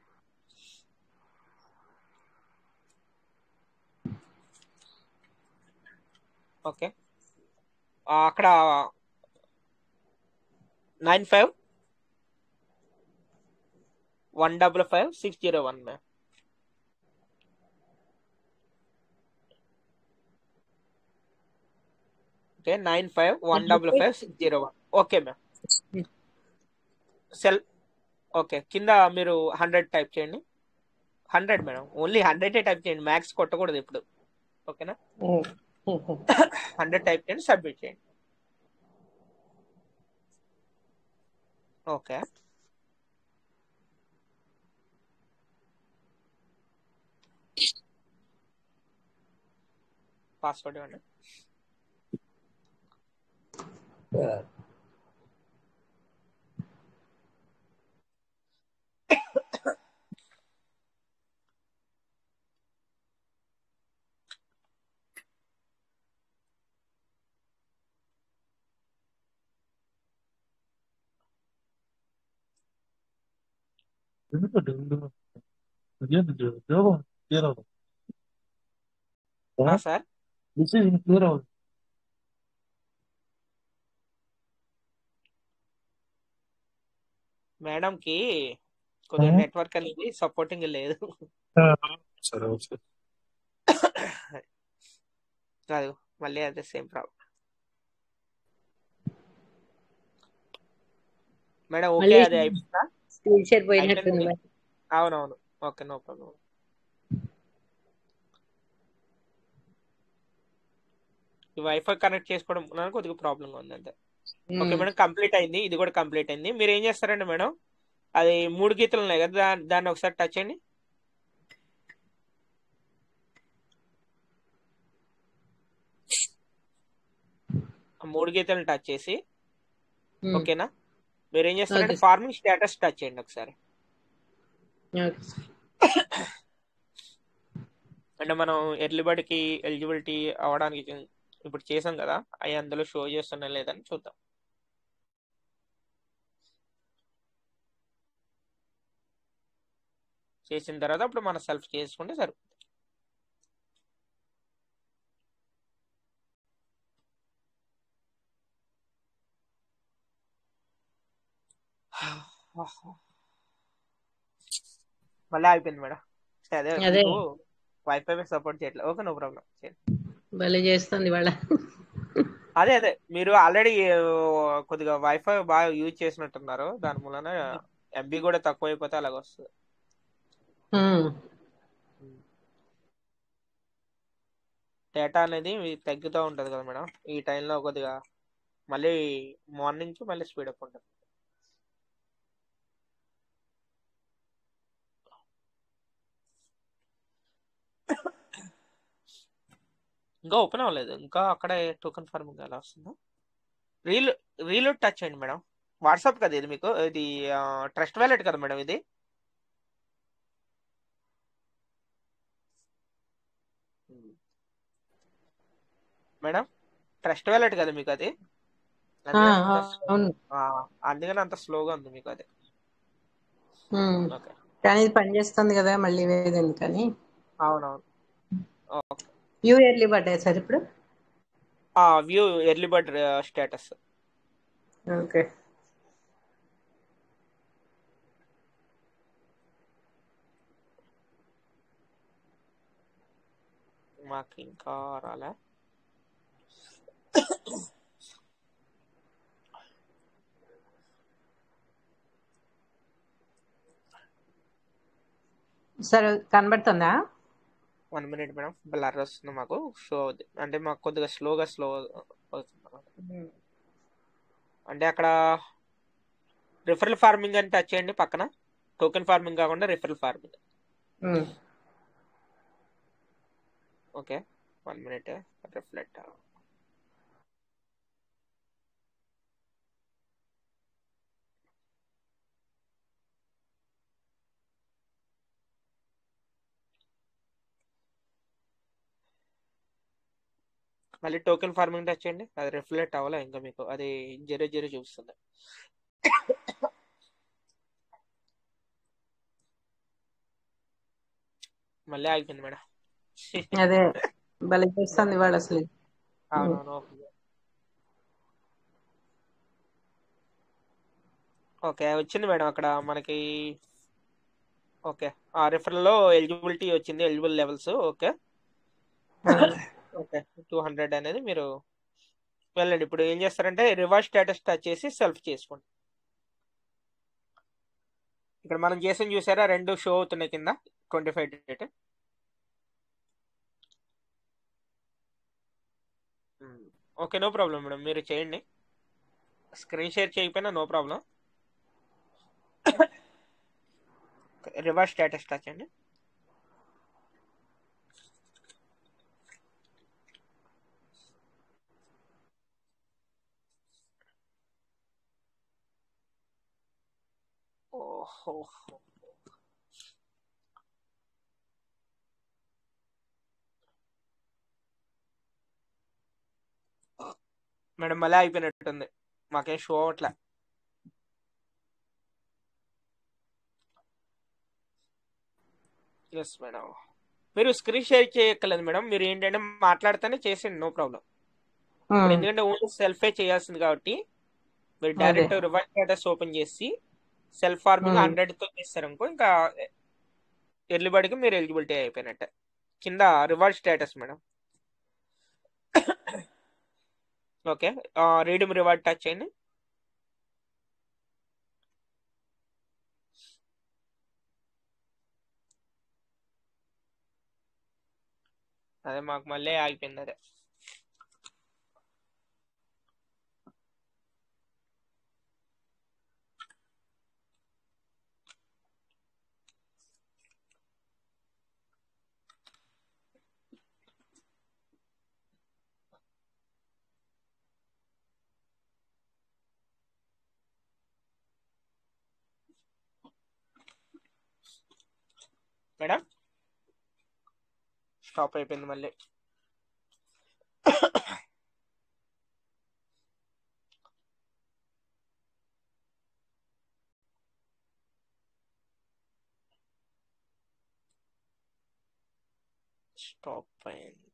Okay, అక్కడ 95155601 ma'am. Okay, 95155601. Okay ma'am. Sell okay, కింద మీరు 100 టైప్ చేయండి. 100 మేడం, ఓన్లీ 100 టైప్ చేయండి, మ్యాక్స్ కొట్టకూడదు ఇప్పుడు. ఓకేనా, 100 టైప్ చేయండి, సబ్మిట్ చేయండి. ఓకే, పాస్వర్డ్ ఇవ్వండి. సార్ మేడం కి కొద్దిగా నెట్వర్క్ అనేది సపోర్టింగ్ లేదు. కాదు, మళ్ళీ అదే సేమ్ ప్రాబ్లం మేడం. ఓకే, అది అయిపోయిందా? స్క్రీన్ షాట్ పోయినట్టుంది అయిపోయింది. మరి. అవునవును, ఓకే, నో ప్రాబ్లం. ఈ వైఫై కనెక్ట్ చేసుకోవడం నాకు కొద్దిగా ప్రాబ్లంగా ఉంది అంతే. ఓకే మేడం, కంప్లీట్ అయింది, ఇది కూడా కంప్లీట్ అయింది. మీరు ఏం చేస్తారండి మేడం, అది 3 గీతలు ఉన్నాయి కదా, దాన్ని ఒకసారి టచ్ చేయండి. ఆ 3 గీతలను టచ్ చేసి, ఓకేనా, మీరు ఏం చేస్తారంటే ఫార్మింగ్ స్టేటస్ టచ్ చేయండి ఒకసారి. అంటే మనం ఎర్లీ బర్డ్కి ఎలిజిబిలిటీ అవ్వడానికి ఇప్పుడు చేసాం కదా, అవి అందులో షో చేస్తున్నా లేదని చూద్దాం. చేసిన తర్వాత అప్పుడు మనం సెల్ఫ్ చేసుకుంటే సరిపోతుంది. మళ్ళీ అయిపోయింది మేడం. అదే మీకు వైఫై సపోర్ట్ చేయట్లేదు. Okay, no problem. భలే చేస్తుంది వాళ్ళ. అదే మీరు ఆల్రెడీ కొద్దిగా వైఫై బాగా యూజ్ చేసినట్టున్నారు, దాని మూలన ఎంబీ కూడా తక్కువ అయిపోతే అలాగ వస్తుంది. డేటా అనేది తగ్గుతూ ఉంటుంది కదా మేడం, ఈ టైంలో కొద్దిగా మళ్ళీ మార్నింగ్ కి మళ్ళీ స్పీడప్ ఉంటుంది. ఇంకా ఓపెన్ అవ్వలేదు, ఇంకా అక్కడే టోకెన్ ఫార్మింగ్ ఎలా వస్తుందో. రీలోడ్ టచ్ చేయండి మేడం. వాట్సాప్ కదా ఇది మీకు, ఇది ట్రస్ట్ వ్యాలెట్ కదా మేడం ఇది. మేడం ట్రస్ట్ వ్యాలెట్ కదా మీకు అది, అందుకని అంత స్లోగా ఉంది మీకు అది. కానీ ఇది పని చేస్తుంది కదా, మళ్ళీ ఎందుకని. అవునవును, వ్యూ ఎర్లీ బర్డ్ సార్ ఇప్పుడు. View early bird status. Okay, మాకు ఇంకా రాలే. సార్ కనబడుతుందా? 1 minute మేడం, బ్లర్ వస్తుంది మాకు, షో అంటే మాకు కొద్దిగా స్లో అవుతుంది అన్నమాట. అంటే అక్కడ రిఫరల్ ఫార్మింగ్ అని టచ్ చేయండి పక్కన, టోకెన్ ఫార్మింగ్ కాకుండా referral farming. Okay 1 minute reflect. మళ్ళీ టోకెన్ ఫార్మింగ్ టచ్ చేయండి, అది రిఫ్లెక్ట్ అవ్వాలి ఇంకా మీకు, అది 0 చూపిస్తుంది. మళ్ళీ ఆగిపోయింది మేడం. అదే భలే చేస్తుంది వాడు అసలు. అవునవును. ఓకే వచ్చింది మేడం అక్కడ మనకి. ఓకే ఆ రిఫరల్ లో ఎలిజిబిలిటీ వచ్చింది, ఎలిజిబుల్ లెవెల్స్. ఓకే ఓకే 200 అనేది మీరు వెళ్ళండి. ఇప్పుడు ఏం చేస్తారంటే రివార్డ్ స్టేటస్ టచ్ చేసి సెల్ఫ్ చేసుకోండి. ఇక్కడ మనం చేసిన చూసారా, 2 షో అవుతున్నాయి కింద 25 date. Okay no problem madam, మీరు చేయండి. స్క్రీన్ షేర్ చేయకపోయినా no problem. Reward status touch అండి. ఓహో మేడం మళ్ళీ అయిపోయినట్టుంది, మాకేం షో అవ్వట్లే. ఎస్ మేడం, మీరు స్క్రీన్ షేర్ చేయక్కర్లేదు మేడం, మీరు ఏంటంటే మాట్లాడితేనే చేసేయండి, నో ప్రాబ్లం. ఇప్పుడు ఎందుకంటే ఓన్లీ సెల్ఫే చేయాల్సింది కాబట్టి మీరు అదే డైరెక్ట్ రివార్డ్ స్టేటస్ ఓపెన్ చేసి సెల్ఫ్ ఫార్మింగ్ 100తో చేస్తారనుకో, ఇంకా ఎర్లీ బర్డ్కి మీరు ఎలిజిబిలిటీ అయిపోయినట్టే. కింద reward status madam. Okay redeem reward touch చేయండి. అదే మాకు మళ్ళీ ఆగిపోయింది అదే. మేడం స్టాప్ అయిపోయింది మళ్ళీ. స్టాప్ అయింది.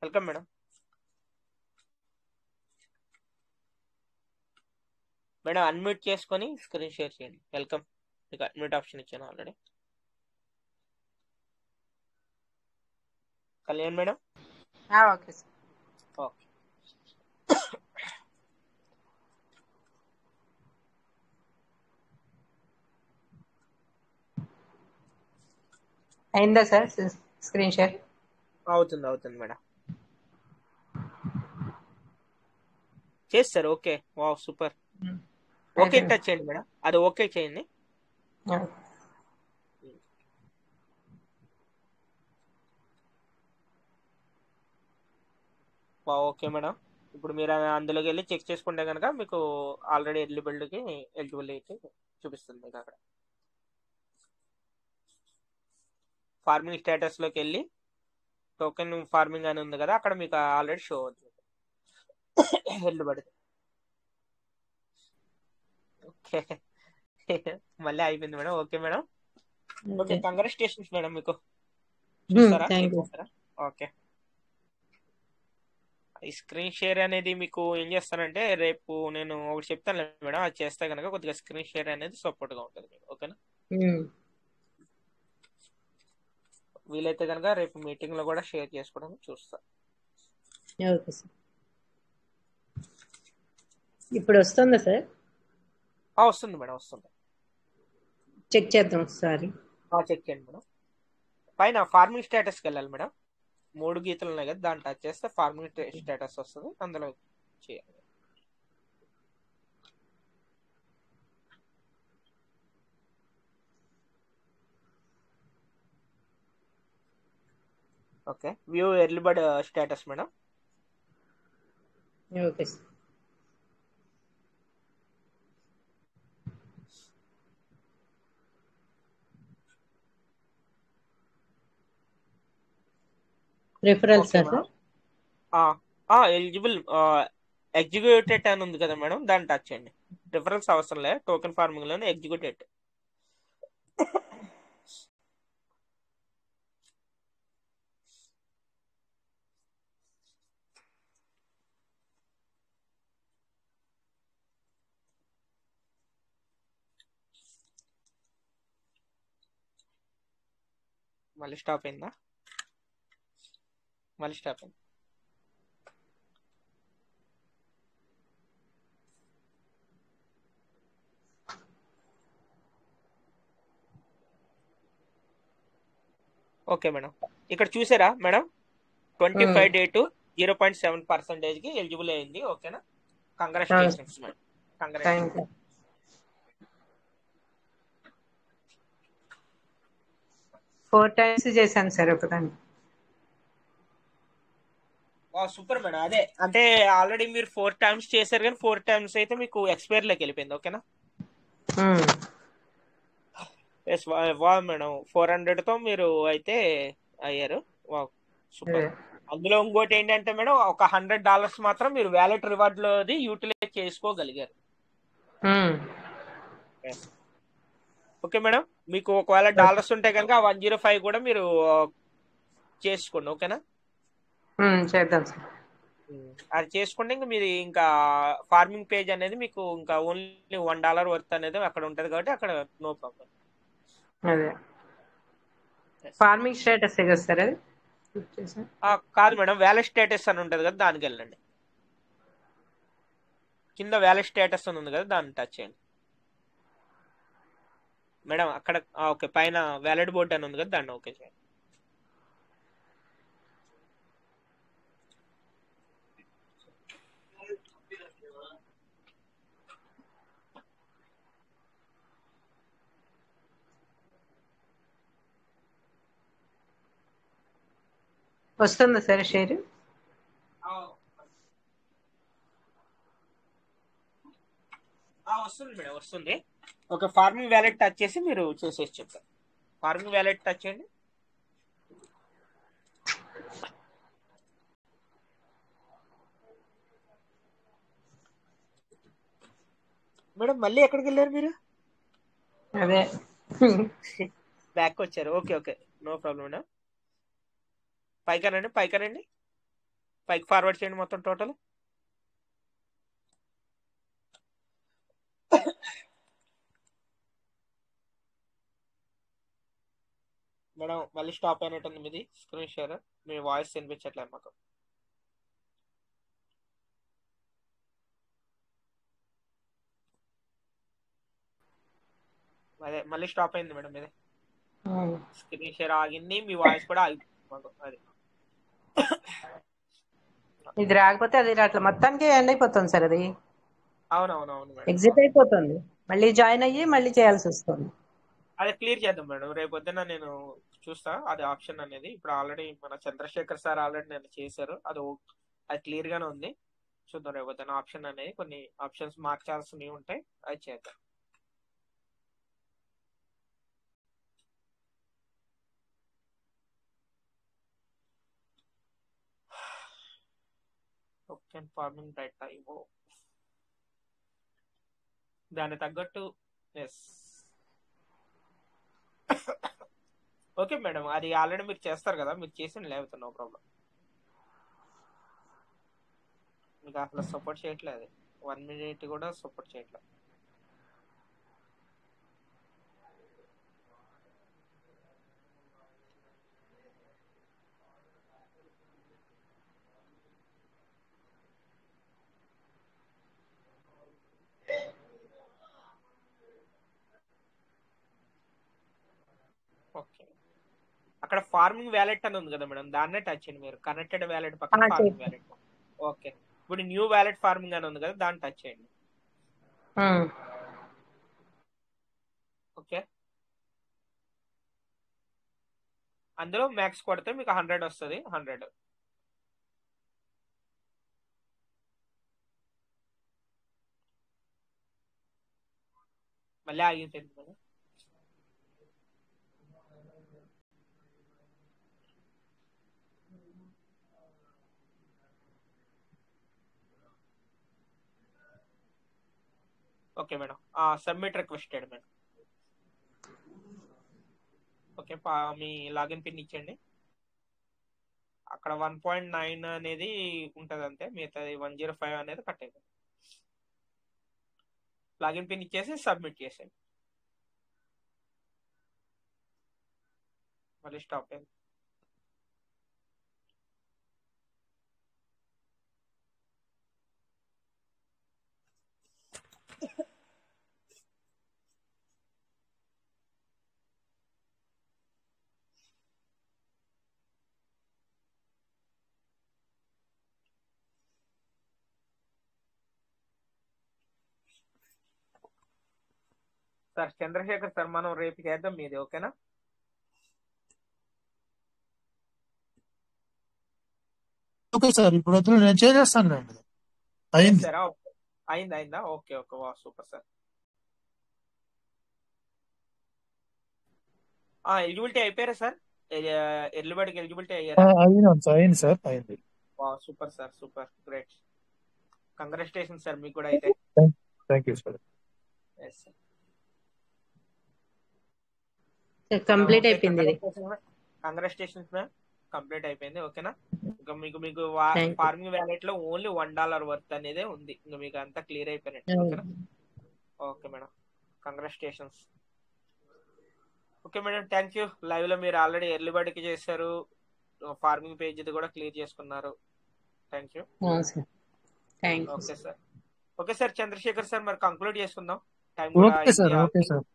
Welcome madam. మేడం అన్మ్యూట్ చేసుకొని స్క్రీన్ షేర్ చేయండి. వెల్కమ్, మీకు అన్మ్యూట్ ఆప్షన్ ఇచ్చాను already. Kalyan madam. Okay sir. Okay అయిందా సార్ స్క్రీన్ షేర్? అవుతుంది మేడం, చేస్తారు. Okay wow super. Okay touch చేయండి మేడం, అది ఓకే చేయండి. ఓకే మేడం, ఇప్పుడు మీరు అందులోకి వెళ్ళి చెక్ చేసుకుంటే కనుక మీకు ఆల్రెడీ ఎలిజిబిలిటీకి ఎలిజిబిలిటీ చూపిస్తుంది. మీకు అక్కడ ఫార్మింగ్ స్టేటస్ లోకి వెళ్ళి టోకెన్ ఫార్మింగ్ అని ఉంది కదా, అక్కడ మీకు ఆల్రెడీ షో అవుతుంది ఎలిజిబిలిటీ. ఓకే మళ్ళీ అయిపోయింది madam. Okay madam. Okay congratulations madam, మీకు చూస్తారా థ్యాంక్ యూ. చేస్తారా? ఓకే ఈ స్క్రీన్ షేర్ అనేది మీకు ఏం చేస్తానంటే రేపు నేను ఒకటి చెప్తాను మేడం, అది చేస్తే కనుక కొద్దిగా స్క్రీన్ షేర్ అనేది సపోర్ట్ గా ఉంటుంది మీకు. ఓకేనా? వీలైతే కనుక రేపు మీటింగ్ లో కూడా షేర్ చేసుకోవడానికి చూస్తా. Okay sir. ఇప్పుడు వస్తుందా సార్? వస్తుంది మేడం, వస్తుంది. చెక్ చేద్దాం ఒకసారి. చెక్ చేయండి మేడం. పైన ఫార్మింగ్ స్టేటస్కి వెళ్ళాలి మేడం. 3 గీతలు ఉన్నాయి కదా, దాన్ని టచ్ చేస్తే ఫార్మింగ్ స్టేటస్ వస్తుంది, అందులో చేయాలి. Okay, view early bird status madam. Okay sir. Referral okay sir. Madam. Eligible executed అని ఉంది కదా మేడం, దాన్ని టచ్ చేయండి. రిఫరెన్స్ అవసరం లేదు, టోకెన్ ఫార్మింగ్ లోనే ఎగ్జిక్యూటెడ్. మళ్ళీ స్టాప్ అయిందా? మళ్ళీ స్టాప్ అయింది. ఓకే మేడం, ఇక్కడ చూసారా మేడం, 25 డే టు 0.7% కి ఎలిజిబుల్ అయింది. ఓకేనా, కంగ్రాచులేషన్స్ మేడం, కంగ్రాచులేషన్స్. 4 times చేశాను సార్ ఒకదాన్ని. Super madam. అదే అంటే ఆల్రెడీ మీరు 4 times చేశారు, కానీ 4 times అయితే మీకు ఎక్స్పైర్ లోకి వెళ్ళిపోయింది. ఓకేనా, ఎస్ వా మేడం, 400 తో మీరు అయితే అయ్యారు. వా సూపర్. అందులో ఇంకోటి ఏంటంటే మేడం, ఒక $100 మాత్రం మీరు వ్యాలెట్ రివార్డ్ లోది యూటిలైజ్ చేసుకోగలిగారు. ఓకే మేడం, మీకు ఒకవేళ డాలర్స్ ఉంటే కనుక 105 కూడా మీరు చేసుకోండి. ఓకేనా, చేద్దాం సార్. అది చేసుకుంటే ఇంకా మీరు ఇంకా ఫార్మింగ్ పేజ్ అనేది మీకు ఇంకా ఓన్లీ $1 వర్త్ అనేది అక్కడ ఉంటది కాబట్టి అక్కడ నో ప్రాబ్లం. అదే ఫార్మింగ్ స్టేటస్ కదా సార్ అది? కాదు మేడం, వ్యాలెట్ స్టేటస్ అని ఉంటది కదా, దానికి వెళ్ళండి. కింద వ్యాలెట్ స్టేటస్ అని ఉంది కదా, దాన్ని టచ్ చేయండి మేడం. అక్కడ ఓకే, పైన వ్యాలెట్ బోర్డ్ అని ఉంది కదా, దాన్ని ఓకే చేయండి. వస్తుందా సార్ షేర్? వస్తుంది మేడం, వస్తుంది. ఒక ఫార్మింగ్ వ్యాలెట్ టచ్ చేసి మీరు చేసేసి చెప్తారు. ఫార్మింగ్ వ్యాలెట్ టచ్ చేయండి. మేడం మళ్ళీ ఎక్కడికి వెళ్ళారు మీరు? అదే బ్యాక్ వచ్చారు. Okay okay, no problem madam. పైకనండి, పైకనండి, పైకి ఫార్వర్డ్ చేయండి మొత్తం టోటల్. మేడం మళ్ళీ స్టాప్ అయినట్టుంది మీది స్క్రీన్ షేర్, మీ వాయిస్ వినిపించట్లేదు మాకు. అదే మళ్ళీ స్టాప్ అయింది మేడం మీది, స్క్రీన్ షేర్ ఆగింది, మీ వాయిస్ కూడా ఆగిపోయింది మాకు. అది ఇది రాకపోతే అది అట్లా మొత్తానికి ఎండ్ అయిపోతుంది సార్. అది అవునవునవును మేడం, ఎగ్జిట్ అయిపోతుంది, మళ్ళీ జాయిన్ అయ్యి మళ్ళీ చేయాల్సి వస్తుంది. అదే క్లియర్ చేద్దాం మేడం, రేపు పొద్దున్న నేను చూస్తా అది ఆప్షన్ అనేది. ఇప్పుడు ఆల్రెడీ మన చంద్రశేఖర్ సార్ ఆల్రెడీ నేను చేశారు, అది క్లియర్ గానే ఉంది. చూద్దాం రేపు పొద్దున్న ఆప్షన్ అనేది, కొన్ని ఆప్షన్స్ మార్చాల్సినవి ఉంటాయి, అది చేద్దాం. టోకెన్ ఫార్మింగ్ డేటా ఇవో దాని తగ్గట్టు. ఎస్ ఓకే మేడం, అది ఆల్రెడీ మీరు చేస్తారు కదా, మీరు చేసింది లేకపోతే నో ప్రాబ్లం. మీకు అసలు సపోర్ట్ చేయట్లేదు, 1 minute కూడా సపోర్ట్ చేయట్లేదు. అక్కడ ఫార్మింగ్ వ్యాలెట్ అని ఉంది కదా మేడం, దాన్నే టచ్ చేయండి మీరు. కనెక్టెడ్ వ్యాలెట్ పక్కన ఫార్మింగ్ చెప్పు. వ్యాలెట్. ఓకే, ఇప్పుడు న్యూ వ్యాలెట్ ఫార్మింగ్ అని ఉంది కదా, దాన్ని టచ్ చేయండి. ఓకే, అందులో మ్యాక్స్ కొడితే మీకు 100 వస్తుంది. 100 మళ్ళీ ఆగిపోయింది madam. Okay madam, submit requested madam. Okay, మీ లాగిన్ పిన్ ఇచ్చేయండి. అక్కడ 1.9 అనేది ఉంటుంది అంతే, మిగతాది 105 అనేది కట్ అయిపోయింది. లాగిన్ పిన్ ఇచ్చేసి సబ్మిట్ చేసేయండి. మళ్ళీ స్టాప్ అయింది. సార్ చంద్రశేఖర్ సార్, మనం రేపు చేద్దాం మీది, ఓకేనా? ఓకే సార్, ఇప్పుడు వద్దు, నేను చేసేస్తాను అండి. అయింది. చేస్తారా? అయిందా? ఓకే ఓకే, వా సూపర్ సార్. ఎలిజిబిలిటీ అయిపోయారా సార్? ఎర్లీ బర్డ్కి ఎలిజిబిలిటీ అయ్యారా? అయింది సార్, అయింది. వా super sir, super, great. Congratulation sir మీకు కూడా అయితే. Thank you sir. కంప్లీట్ అయిపోయింది ఇది. కంగ్రాచులేషన్స్ మ్యామ్, కంప్లీట్ అయిపోయింది. ఓకేనా? ఇంకా మీకు Thank you. ఫార్మింగ్ వ్యాలెట్ లో ఓన్లీ $1 వర్త్ అనేది ఉంది. ఇంకా మీకు అంతా క్లియర్ అయిపోయినట్టు. ఓకేనా? Okay madam, congratulations. Okay madam, thank you. Live లో మీరు ఆల్రెడీ ఎర్లీ బర్డ్ కి చేశారు, ఫార్మింగ్ పేజ్ కూడా క్లియర్ చేసుకున్నారు. Thank you. Thank you. Okay sir. Okay sir Chandrasekhar sir, మరి కంక్లూడ్ చేసుకుందాం. టైం కూడా okay sir, okay sir.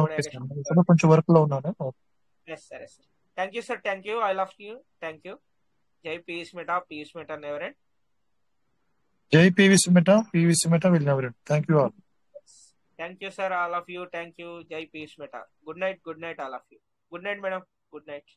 Okay sir, ఇప్పుడు కొంచెం వర్క్ లో ఉన్నాను. సరే sir, thank you sir, thank you. I love you, thank you. జై పీయూష్ మెటా నెవర్ ఎండ్. జై PVC Meta will never end. Thank you all. Thank you sir, all of you. Thank you. జై Piyush Meta. Good night, all of you. Good night madam, good night.